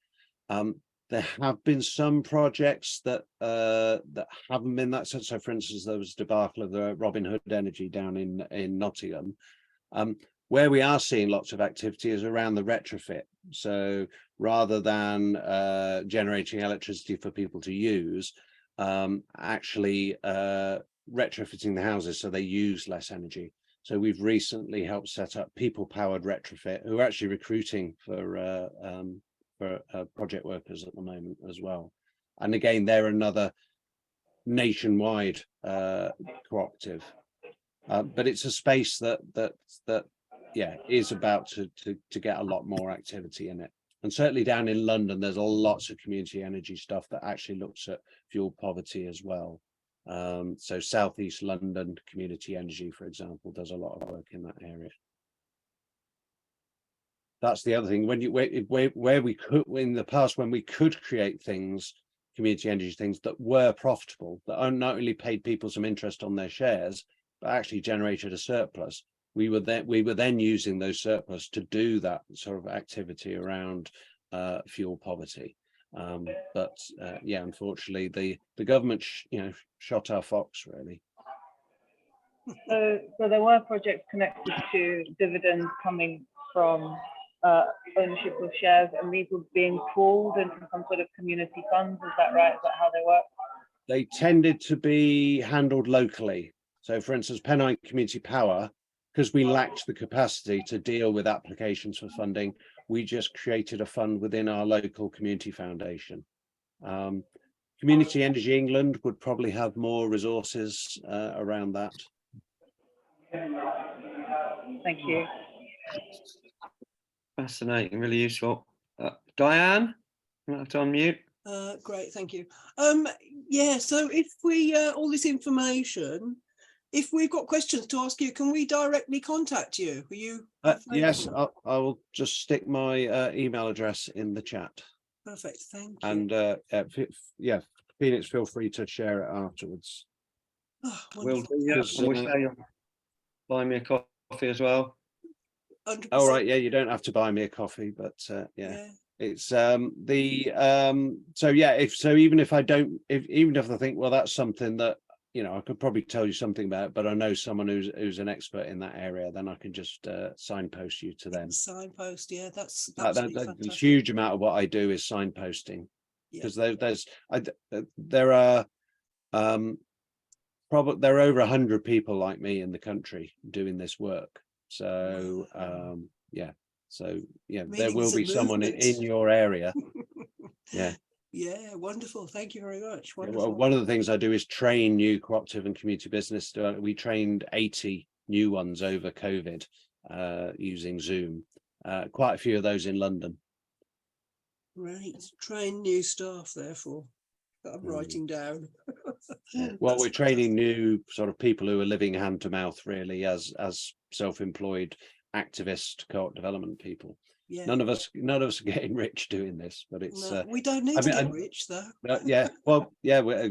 There have been some projects that haven't been that. So, for instance, there was a debacle of the Robin Hood Energy down in Nottingham. Where we are seeing lots of activity is around the retrofit. So rather than generating electricity for people to use, actually retrofitting the houses so they use less energy. So we've recently helped set up people-powered retrofit, who are actually recruiting for project workers at the moment as well. And again, they're another nationwide cooperative, but it's a space that is about to get a lot more activity in it. And certainly down in London, there's lots of community energy stuff that actually looks at fuel poverty as well. So Southeast London Community Energy, for example, does a lot of work in that area. That's the other thing. Where we could in the past, when we could create things, community energy things that were profitable, that not only paid people some interest on their shares, but actually generated a surplus. We were then using those surplus to do that sort of activity around fuel poverty. But unfortunately, the government shot our fox really. So there were projects connected to dividends coming from ownership of shares, and these were being pooled into some sort of community funds. Is that right? Is that how they work? They tended to be handled locally. So, for instance, Pennine Community Power, because we lacked the capacity to deal with applications for funding, we just created a fund within our local community foundation. Community Energy England would probably have more resources around that. Thank you. Fascinating, really useful. Diane, you might have to unmute. Great, thank you. Yeah, so if we all this information, if we've got questions to ask you, can we directly contact you? Are you? Yes, I will just stick my email address in the chat. Perfect, thank you. And Phoenix, feel free to share it afterwards. Oh, We'll do, yeah. And we'll say you'll buy me a coffee as well. 100%. All right, yeah, you don't have to buy me a coffee, but yeah. It's even if I think, well, that's something that I could probably tell you something about, but I know someone who's an expert in that area, then I can just signpost you to them. Signpost, yeah, that's a huge amount of what I do is signposting, because there are probably there are over 100 people like me in the country doing this work. So yeah, so yeah, there Meaning will there's a be someone movement. in your area. Yeah. Yeah, wonderful. Thank you very much. Yeah, Wonderful. well, one of the things I do is train new cooperative and community business. We trained 80 new ones over COVID using Zoom. Quite a few of those in London. Right. Train new staff, therefore. That I'm writing down. Well, That's we're training new sort of people who are living hand to mouth, really, as self-employed activist co-op development people. yeah. None of us are getting rich doing this, but it's No, we don't need I to mean, get rich though. yeah, well, yeah, We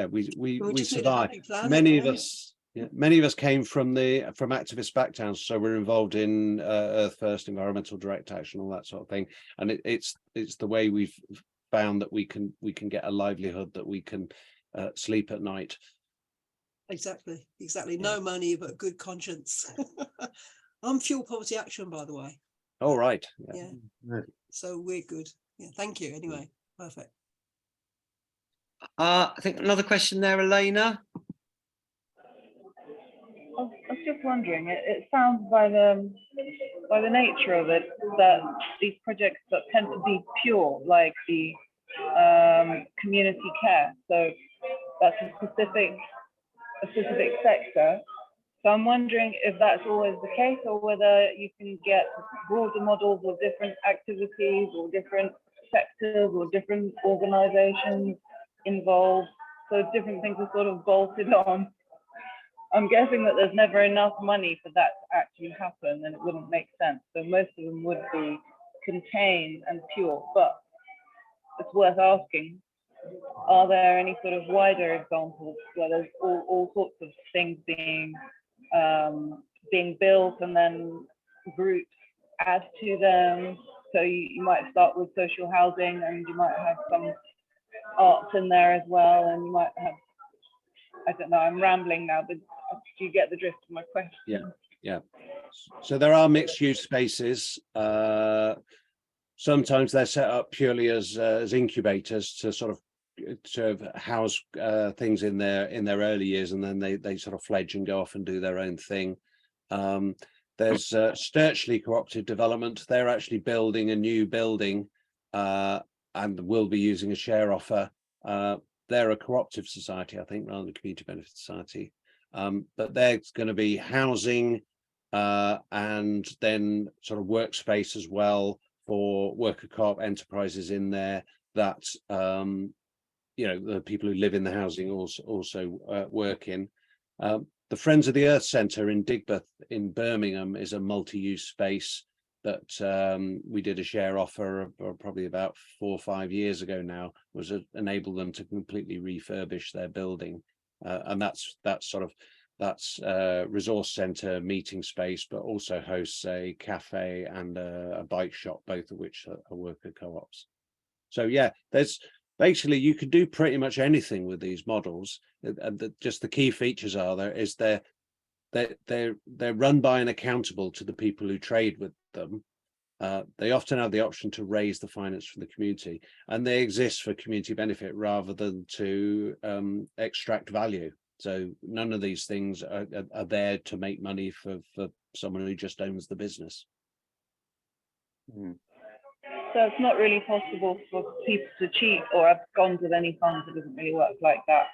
we just need a survive. happy planet, Many of right? us, yeah, many of us came from activist backgrounds, so we're involved in Earth First, environmental direct action, all that sort of thing, and it's the way we've found that we can get a livelihood, that we can sleep at night. Exactly. Yeah. No money, but good conscience. I'm Fuel Poverty Action, by the way. All right. Yeah. Right. So we're good. Yeah. Thank you. Anyway, perfect. I think another question there, Elena. I was just wondering, it sounds by the nature of it that these projects that tend to be pure, like the community care. So that's a specific sector. So I'm wondering if that's always the case, or whether you can get broader models of different activities or different sectors or different organizations involved. So different things are sort of bolted on. I'm guessing that there's never enough money for that to actually happen, and it wouldn't make sense. So most of them would be contained and pure, but it's worth asking, are there any sort of wider examples where there's all sorts of things being built, and then groups add to them? So you might start with social housing, and you might have some arts in there as well, and you might have, I don't know, I'm rambling now, but do you get the drift of my question? Yeah. So there are mixed use spaces. Sometimes they're set up purely as incubators to sort of house things in their early years, and then they sort of fledge and go off and do their own thing. There's Sturchley Cooperative Development. They're actually building a new building and will be using a share offer. They're a cooperative society, I think, rather than a community benefit society. But there's going to be housing and then sort of workspace as well for worker co-op enterprises in there that the people who live in the housing also work in. The Friends of the Earth Centre in Digbeth in Birmingham is a multi-use space that we did a share offer probably about 4 or 5 years ago now, was enable them to completely refurbish their building, and that's resource centre, meeting space, but also hosts a cafe and a bike shop, both of which are worker co-ops. So yeah, there's basically, you can do pretty much anything with these models, and just the key features are they're run by and accountable to the people who trade with them. They often have the option to raise the finance from the community, and they exist for community benefit rather than to extract value. So none of these things are there to make money for someone who just owns the business. So it's not really possible for people to cheat or abscond with any funds. It doesn't really work like that.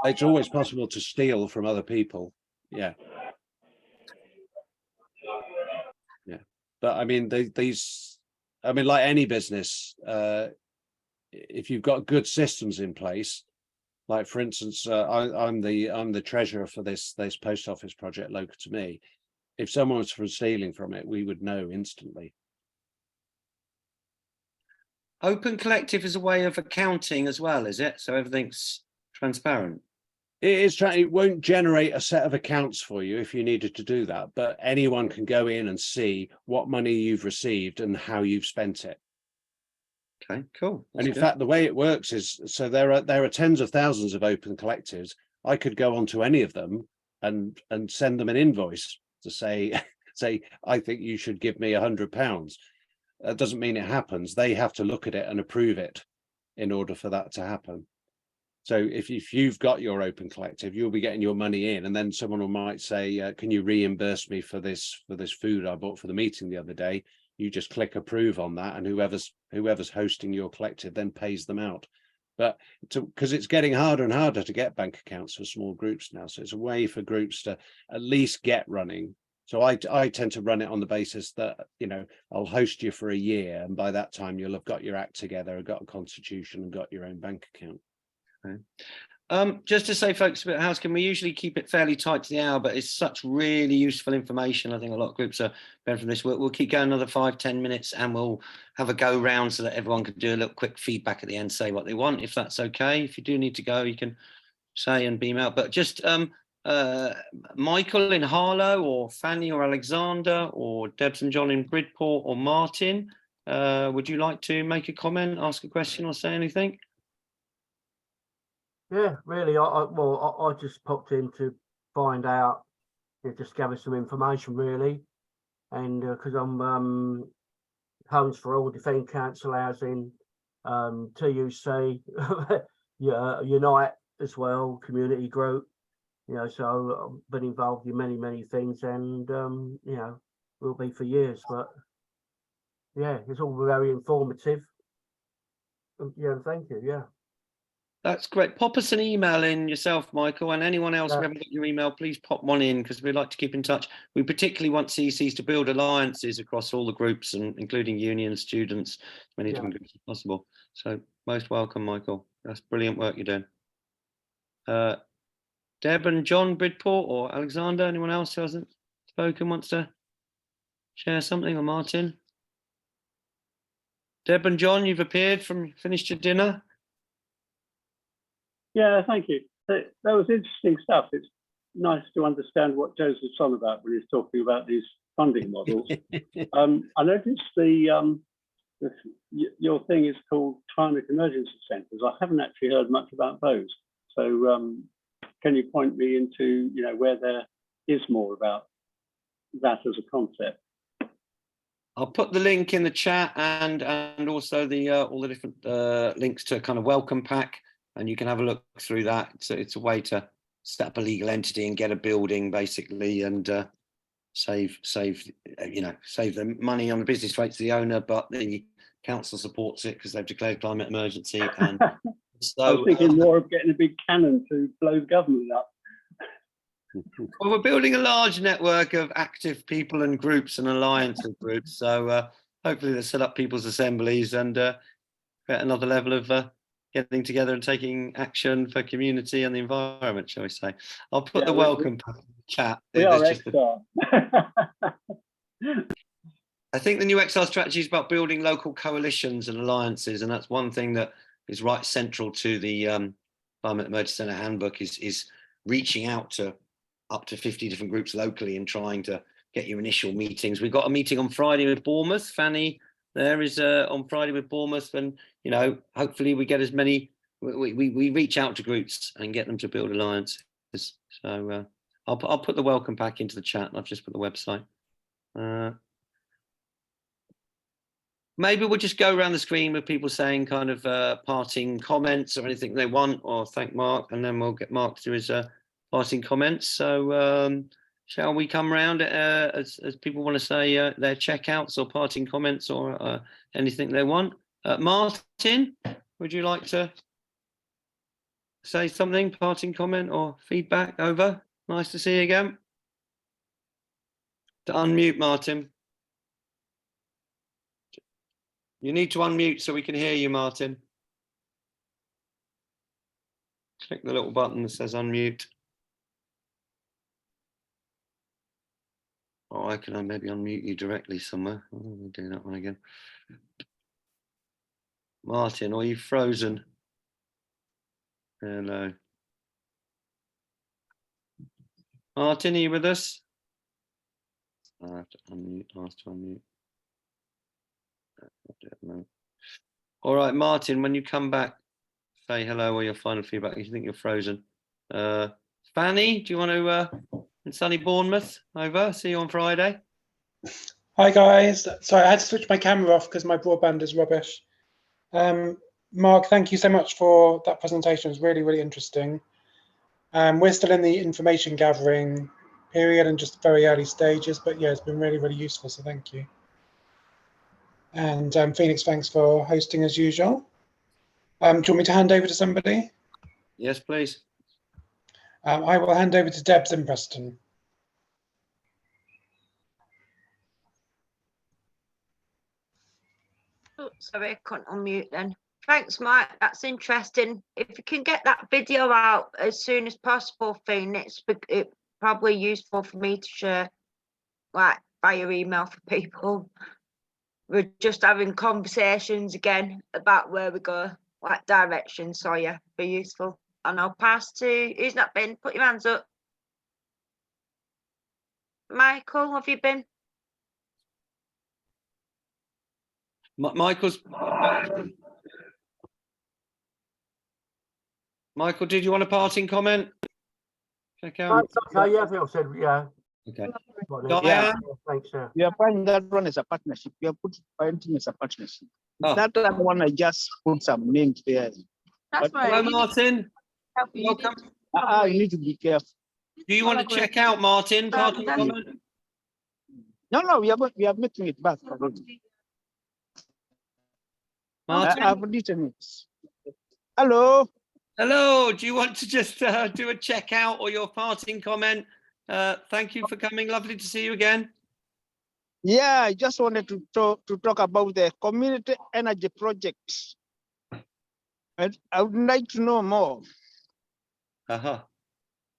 It's always possible to steal from other people. Yeah. But I mean, like any business, if you've got good systems in place, like for instance, I'm the treasurer for this post office project local to me. If someone was stealing from it, we would know instantly. Open Collective is a way of accounting as well, is it? So everything's transparent. It won't generate a set of accounts for you if you needed to do that, but anyone can go in and see what money you've received and how you've spent it. Okay, cool. That's and in good. fact, the way it works is, so there are tens of thousands of open collectives. I could go onto any of them and send them an invoice to say, I think you should give me £100. That doesn't mean it happens. They have to look at it and approve it in order for that to happen. So if you've got your open collective, you'll be getting your money in, and then someone might say, can you reimburse me for this food I bought for the meeting the other day? You just click approve on that, and whoever's hosting your collective then pays them out. But because it's getting harder and harder to get bank accounts for small groups now, so it's a way for groups to at least get running. So I tend to run it on the basis that, you know, I'll host you for a year, and by that time you'll have got your act together, got a constitution, and got your own bank account. Okay. Just to say, folks, about housekeeping, we usually keep it fairly tight to the hour, but it's such really useful information. I think a lot of groups are benefiting from this. We'll keep going another 5-10 minutes, and we'll have a go round so that everyone can do a little quick feedback at the end, say what they want, if that's okay. If you do need to go, you can say and beam out. But just Michael in Harlow, or Fanny or Alexander, or Debs and John in Bridport, or Martin, would you like to make a comment, ask a question, or say anything? Yeah, really. I just popped in to find out, just gather some information, really, and because I'm Homes for All, Defend Council Housing, TUC, yeah, Unite as well, community group. You know, so I've been involved in many things, and you know, will be for years. But yeah, it's all very informative. Yeah, thank you. Yeah. That's great. Pop us an email in yourself, Michael, and anyone else who haven't got your email, please pop one in, because we'd like to keep in touch. We particularly want CECs to build alliances across all the groups, and including unions, students, as many different groups as possible. So most welcome, Michael. That's brilliant work you're doing. Deb and John Bridport, or Alexander, anyone else who hasn't spoken wants to share something, or Martin? Deb and John, you've appeared finished your dinner. Yeah, thank you. That was interesting stuff. It's nice to understand what Joseph's on about when he's talking about these funding models. I noticed your thing is called climate emergency centres. I haven't actually heard much about those. So can you point me into, you know, where there is more about that as a concept? I'll put the link in the chat, and also the all the different links to a kind of welcome pack, and you can have a look through that. So it's a way to set up a legal entity and get a building, basically, and save the money on the business rate to the owner, but the council supports it because they've declared climate emergency. And so I was thinking more of getting a big cannon to blow the government up. Well, we're building a large network of active people and groups and alliance of groups. So hopefully they'll set up people's assemblies and create another level of getting together and taking action for community and the environment, shall we say. I'll put the welcome chat. We are XR. I think the new XR strategy is about building local coalitions and alliances, and that's one thing that is right central to the Climate Emergency Centre Handbook is reaching out to up to 50 different groups locally and trying to get your initial meetings. We've got a meeting on Friday with Bournemouth. Fanny there is on Friday with Bournemouth, and you know, hopefully we get as many. We reach out to groups and get them to build alliances. So I'll put the welcome pack into the chat, and I've just put the website. Maybe we'll just go around the screen with people saying kind of parting comments or anything they want, or thank Mark, and then we'll get Mark to do his parting comments. So shall we come round as people want to say their checkouts or parting comments or anything they want? Martin, would you like to say something, parting comment or feedback? Over. Nice to see you again. To unmute, Martin. You need to unmute so we can hear you, Martin. Click the little button that says unmute. Oh, I can maybe unmute you directly somewhere. Oh, let me do that one again. Martin, are you frozen? Hello. Martin, are you with us? I have to unmute, ask to unmute. All right, Martin, when you come back, say hello or your final feedback. You think you're frozen. Fanny, do you want to, in sunny Bournemouth, over? See you on Friday. Hi guys. Sorry, I had to switch my camera off because my broadband is rubbish. Mark, thank you so much for that presentation. It was really, really interesting. We're still in the information gathering period and just very early stages, but yeah, it's been really, really useful, so thank you. And Phoenix, thanks for hosting as usual. Do you want me to hand over to somebody? Yes, please. I will hand over to Debs in Preston. Oh, sorry, I couldn't unmute then. Thanks, Mike. That's interesting. If you can get that video out as soon as possible, Phoenix, it's probably useful for me to share, like, via email for people. We're just having conversations again about where we go, like direction. So yeah, be useful. And I'll pass to, who's not been? Put your hands up. Michael, have you been? Michael, did you want a parting comment? Check out. Okay, yeah, I think I've said, yeah. Okay. Yeah, thanks, sir. We are finding that one as a partnership. We are finding as a partnership. Oh. That one I just put some names there. That's right. Hello, Martin. Welcome. You need to be careful. Do you want to check out Martin? Parting comment? No, we are making it back. Martin? I've written it. Hello. Hello. Do you want to just do a check out or your parting comment? Thank you for coming. Lovely to see you again. Yeah, I just wanted to talk about the community energy project. And I would like to know more.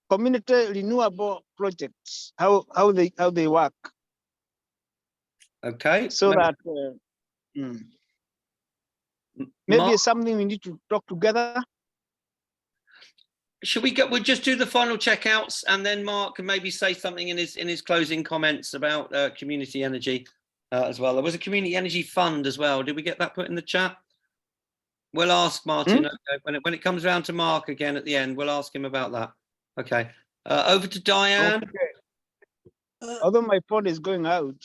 Community renewable projects, how they work. Okay. So that maybe it's something we need to talk together. Should we go? We'll just do the final checkouts, and then Mark can maybe say something in his closing comments about community energy as well. There was a community energy fund as well. Did we get that put in the chat? We'll ask Martin when it comes around to Mark again at the end. We'll ask him about that. Okay. Over to Diane. Okay. Although my phone is going out.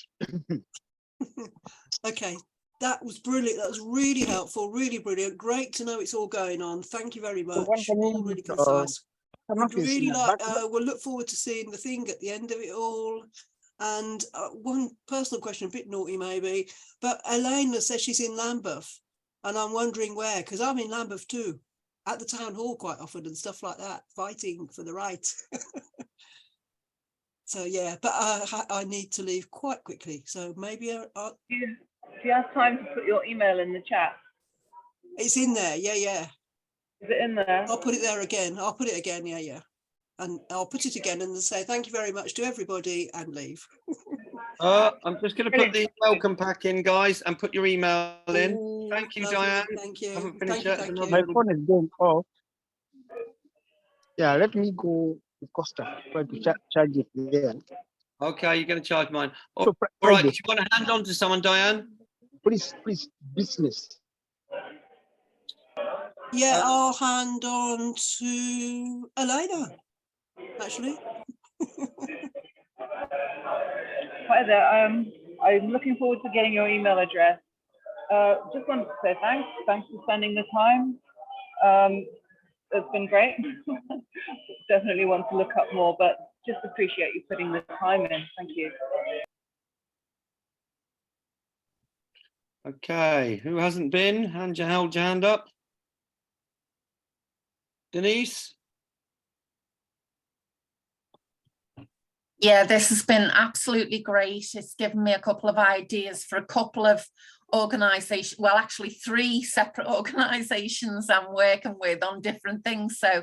Okay, that was brilliant. That was really helpful, really brilliant. Great to know it's all going on. Thank you very much. All really concise. We'd really like, we'll look forward to seeing the thing at the end of it all. And one personal question, a bit naughty maybe, but Elena says she's in Lambeth, and I'm wondering where, because I'm in Lambeth too, at the town hall quite often and stuff like that, fighting for the right. So yeah, but I need to leave quite quickly. So maybe do you have time to put your email in the chat? It's in there. Yeah. Is it in there? I'll put it there again. I'll put it again. Yeah. And I'll put it again and say thank you very much to everybody and leave. I'm just going to put the welcome pack in, guys, and put your email in. Thank you, lovely. Diane. Thank you. Haven't finished Thank you. My phone is going off. Yeah, let me go to Costa, try to charge it there. Okay, you're going to charge mine. All right, do you want to hand on to someone, Diane? Please, business. Yeah, I'll hand on to Elena, actually. Hi there. I'm looking forward to getting your email address. Just wanted to say thanks. Thanks for spending the time. It's been great. Definitely want to look up more, but just appreciate you putting the time in. Thank you. Okay, who hasn't been? Held your hand up. Denise? Yeah, this has been absolutely great. It's given me a couple of ideas for a couple of organisations, well, actually 3 separate organisations I'm working with on different things. So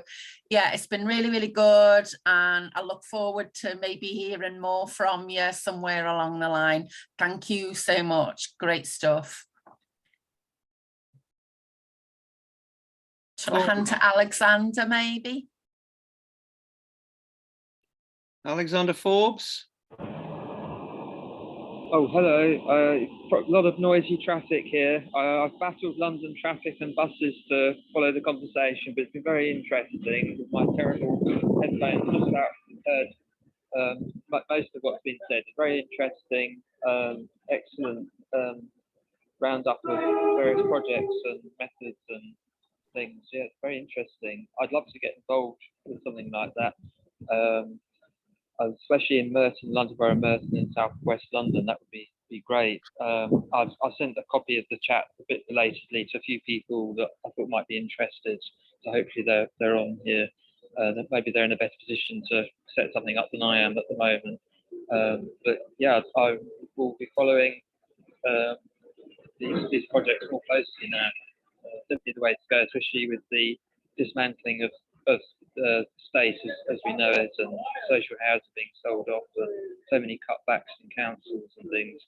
yeah, it's been really, really good. And I look forward to maybe hearing more from you somewhere along the line. Thank you so much. Great stuff. Shall I hand to Alexander maybe? Alexander Forbes. Oh, hello. A lot of noisy traffic here. I've battled London traffic and buses to follow the conversation, but it's been very interesting with my terrible headphones. Just about heard most of what's been said. It's very interesting, excellent roundup of various projects and methods and things. Yeah, it's very interesting. I'd love to get involved with something like that, especially in Merton, London Borough, Merton in South West London. That would be great. I've sent a copy of the chat a bit belatedly to a few people that I thought might be interested. So hopefully they're on here. That maybe they're in a better position to set something up than I am at the moment. But yeah, I will be following these projects more closely now. Simply the way to go, especially with the dismantling of the state as we know it, and social housing being sold off, and so many cutbacks in councils and things.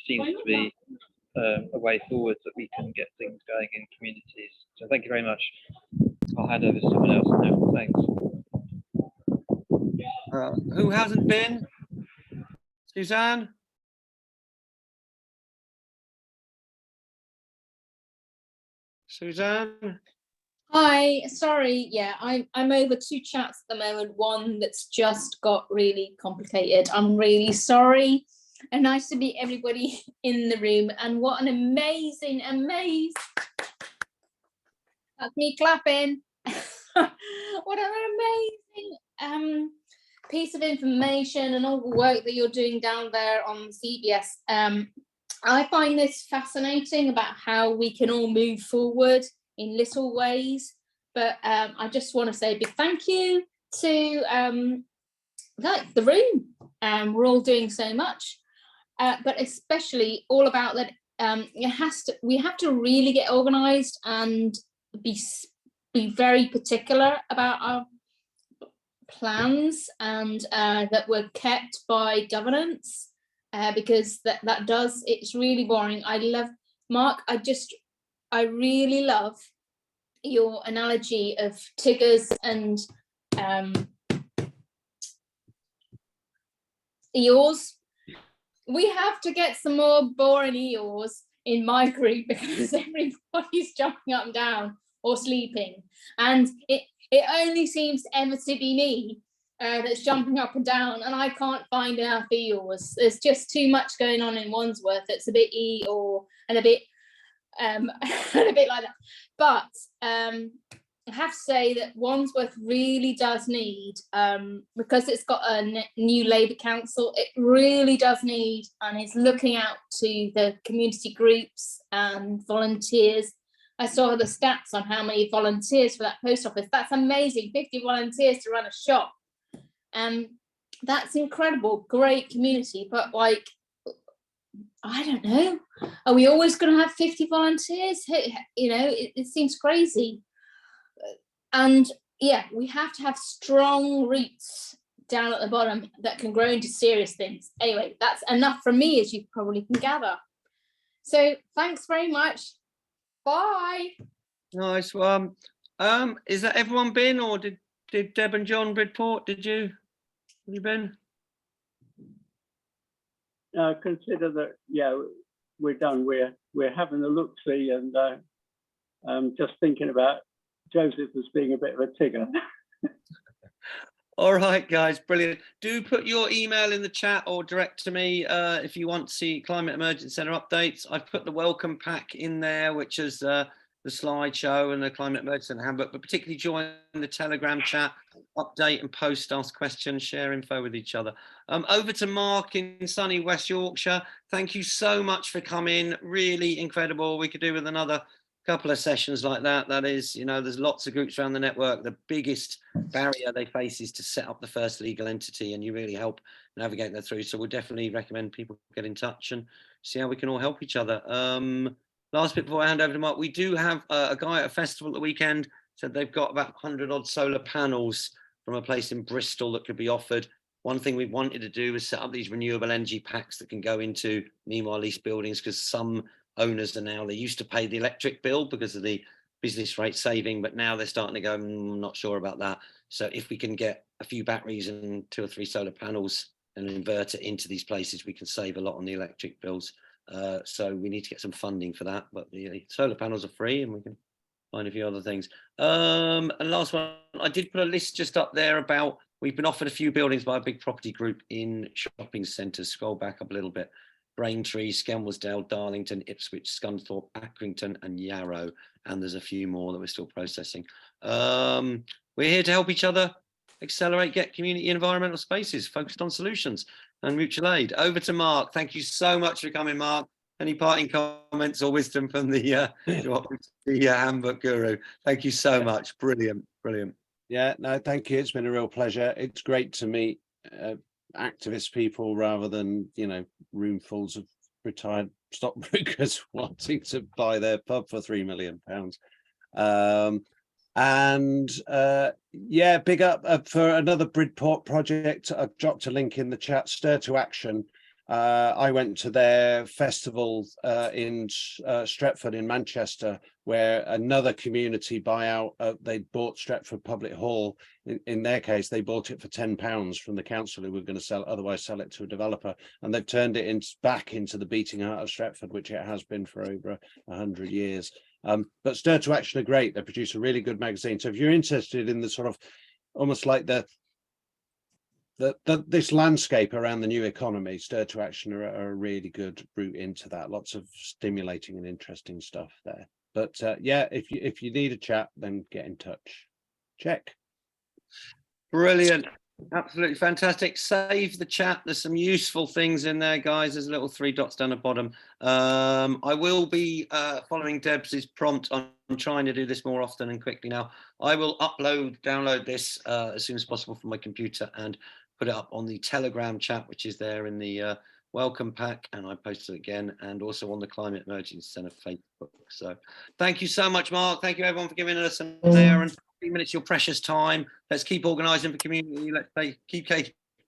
Seems to be a way forward that we can get things going in communities. So thank you very much. I'll hand over to someone else now. Thanks. Who hasn't been? Suzanne? Suzanne? Hi, sorry, yeah, I'm over 2 chats at the moment, one that's just got really complicated. I'm really sorry, and nice to meet everybody in the room, and what an amazing, that's me clapping. What an amazing piece of information and all the work that you're doing down there on CBS. I find this fascinating about how we can all move forward in little ways, but I just want to say a big thank you to the room. We're all doing so much, but especially all about that. We have to really get organised and be very particular about our plans, and that we're kept by governance. Because it's really boring. I love, Mark, I really love your analogy of Tiggers and Eeyores. We have to get some more boring Eeyores in my group because everybody's jumping up and down or sleeping. And it only seems ever to be me that's jumping up and down, and I can't find enough Eeyores. There's just too much going on in Wandsworth. It's a bit Eeyore and a bit and a bit like that. But I have to say that Wandsworth really does need, because it's got a new Labour council, it really does need, and is looking out to the community groups and volunteers. I saw the stats on how many volunteers for that post office. That's amazing, 50 volunteers to run a shop. That's incredible, great community, but like, I don't know, are we always going to have 50 volunteers? You know, it seems crazy. And yeah, we have to have strong roots down at the bottom that can grow into serious things. Anyway, that's enough from me, as you probably can gather. So thanks very much. Bye. Nice. Is that everyone been, or did Deb and John Bridport, have you been? Consider that, yeah, we're done. We're having a look-see, and just thinking about Joseph as being a bit of a Tigger. All right, guys, brilliant. Do put your email in the chat or direct to me if you want to see Climate Emergency Centre updates. I've put the welcome pack in there, which is the slideshow and the Climate Emergency Centre handbook, but particularly join the Telegram chat, update and post, ask questions, share info with each other. Over to Mark in sunny West Yorkshire. Thank you so much for coming. Really incredible. We could do with another couple of sessions like that. That is, you know, there's lots of groups around the network. The biggest barrier they face is to set up the first legal entity, and you really help navigate that through. So we'll definitely recommend people get in touch and see how we can all help each other. Last bit before I hand over to Mark, we do have a guy at a festival at the weekend said they've got about 100 odd solar panels from a place in Bristol that could be offered. One thing we wanted to do was set up these renewable energy packs that can go into meanwhile leased buildings, because some owners are now, they used to pay the electric bill because of the business rate saving, but now they're starting to go, I'm not sure about that. So if we can get a few batteries and 2 or 3 solar panels and an inverter into these places, we can save a lot on the electric bills. So we need to get some funding for that, but the solar panels are free and we can find a few other things. And last one, I did put a list just up there about, we've been offered a few buildings by a big property group in shopping centres. Scroll back up a little bit. Braintree, Skelmersdale, Darlington, Ipswich, Scunthorpe, Accrington and Yarrow. And there's a few more that we're still processing. We're here to help each other accelerate, get community environmental spaces focused on solutions and mutual aid. Over to Mark. Thank you so much for coming, Mark. Any parting comments or wisdom from the handbook guru? Thank you so much. Brilliant, brilliant. Yeah, no, thank you. It's been a real pleasure. It's great to meet activist people rather than, you know, roomfuls of retired stockbrokers wanting to buy their pub for £3 million. Yeah, big up for another Bridport project. I've dropped a link in the chat, Stir to Action. I went to their festival in Stretford in Manchester, where another community buyout, they bought Stretford Public Hall. In their case, they bought it for £10 from the council who were going to otherwise sell it to a developer. And they've turned it back into the beating heart of Stretford, which it has been for over 100 years. But Stir to Action are great. They produce a really good magazine. So if you're interested in the sort of almost like this landscape around the new economy, Stir to Action are a really good route into that. Lots of stimulating and interesting stuff there. But yeah, if you need a chat, then get in touch. Check. Brilliant. Absolutely fantastic. Save the chat. There's some useful things in there, guys. There's little 3 dots down the bottom. I will be following Deb's prompt. I'm trying to do this more often and quickly now. I will download this as soon as possible from my computer and put it up on the Telegram chat, which is there in the welcome pack, and I posted it again, and also on the Climate Emergency Centre Facebook. So thank you so much, Mark. Thank you everyone for giving us an hour and 3 minutes, your precious time. Let's keep organising for community. Let's keep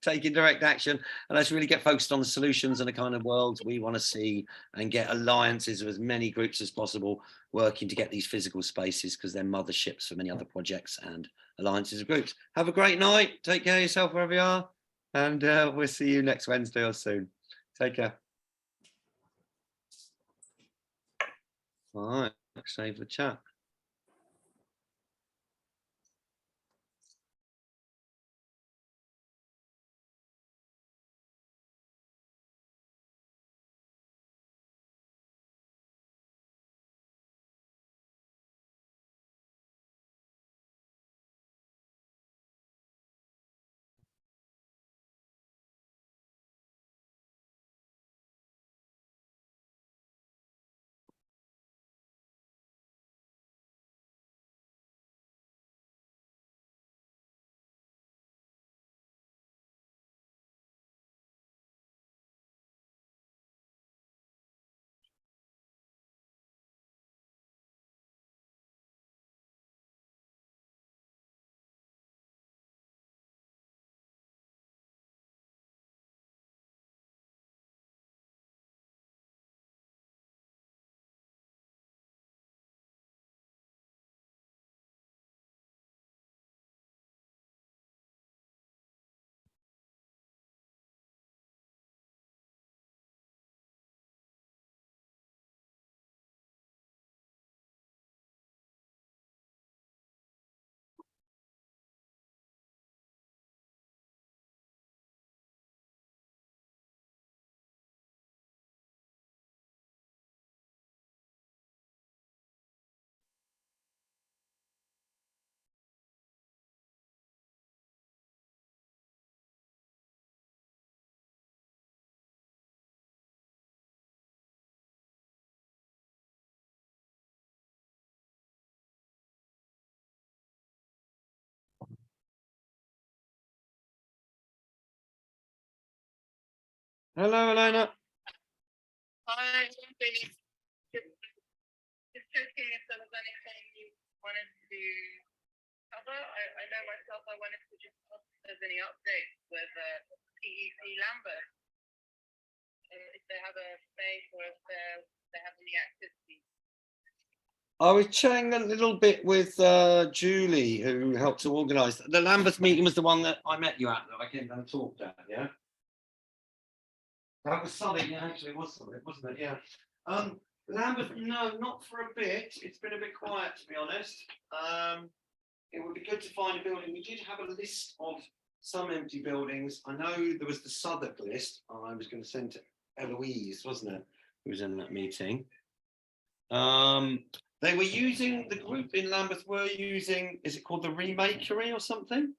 taking direct action, and let's really get focused on the solutions and the kind of world we want to see, and get alliances of as many groups as possible working to get these physical spaces, because they're motherships for many other projects and alliances of groups. Have a great night. Take care of yourself wherever you are, and we'll see you next Wednesday or soon. Take care. All right, save the chat. Hello, Elena. Hi, Billy. Just checking if there was anything you wanted to cover. I know myself, I wanted to just ask if there's any updates with CEC Lambert, if they have a space or if they have any activities. I was chatting a little bit with Julie, who helped to organise. The Lambeth meeting was the one that I met you at, that I came down and talked at, yeah? That was something, yeah, actually, it was something, wasn't it? Yeah. Lambeth, no, not for a bit. It's been a bit quiet, to be honest. It would be good to find a building. We did have a list of some empty buildings. I know there was the Southwark list. I was going to send it Eloise, wasn't it? Who was in that meeting. They were using, the group in Lambeth were using, is it called the Remakery or something?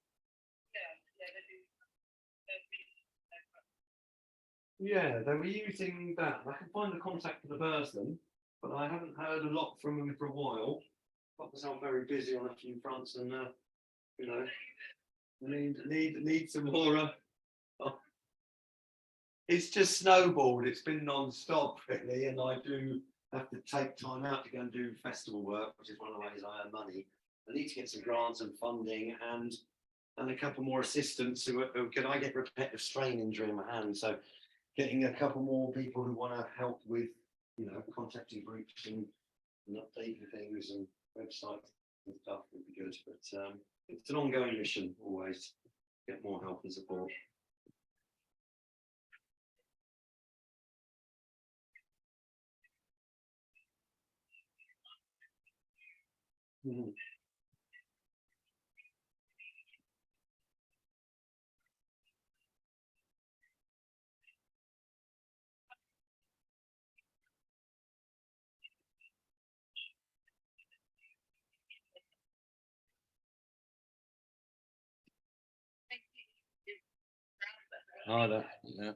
Yeah, they were using that. I can find the contact for the person, but I haven't heard a lot from them for a while. Got myself very busy on a few fronts, and you know, need some more. It's just snowballed. It's been non-stop really, and I do have to take time out to go and do festival work, which is one of the ways I earn money. I need to get some grants and funding, and a couple more assistants who can I get repetitive strain injury in my hand. So getting a couple more people who want to help with, you know, contacting groups and updating things and websites and stuff would be good. But it's an ongoing mission always. Get more help and support. Mm. Harder, yeah.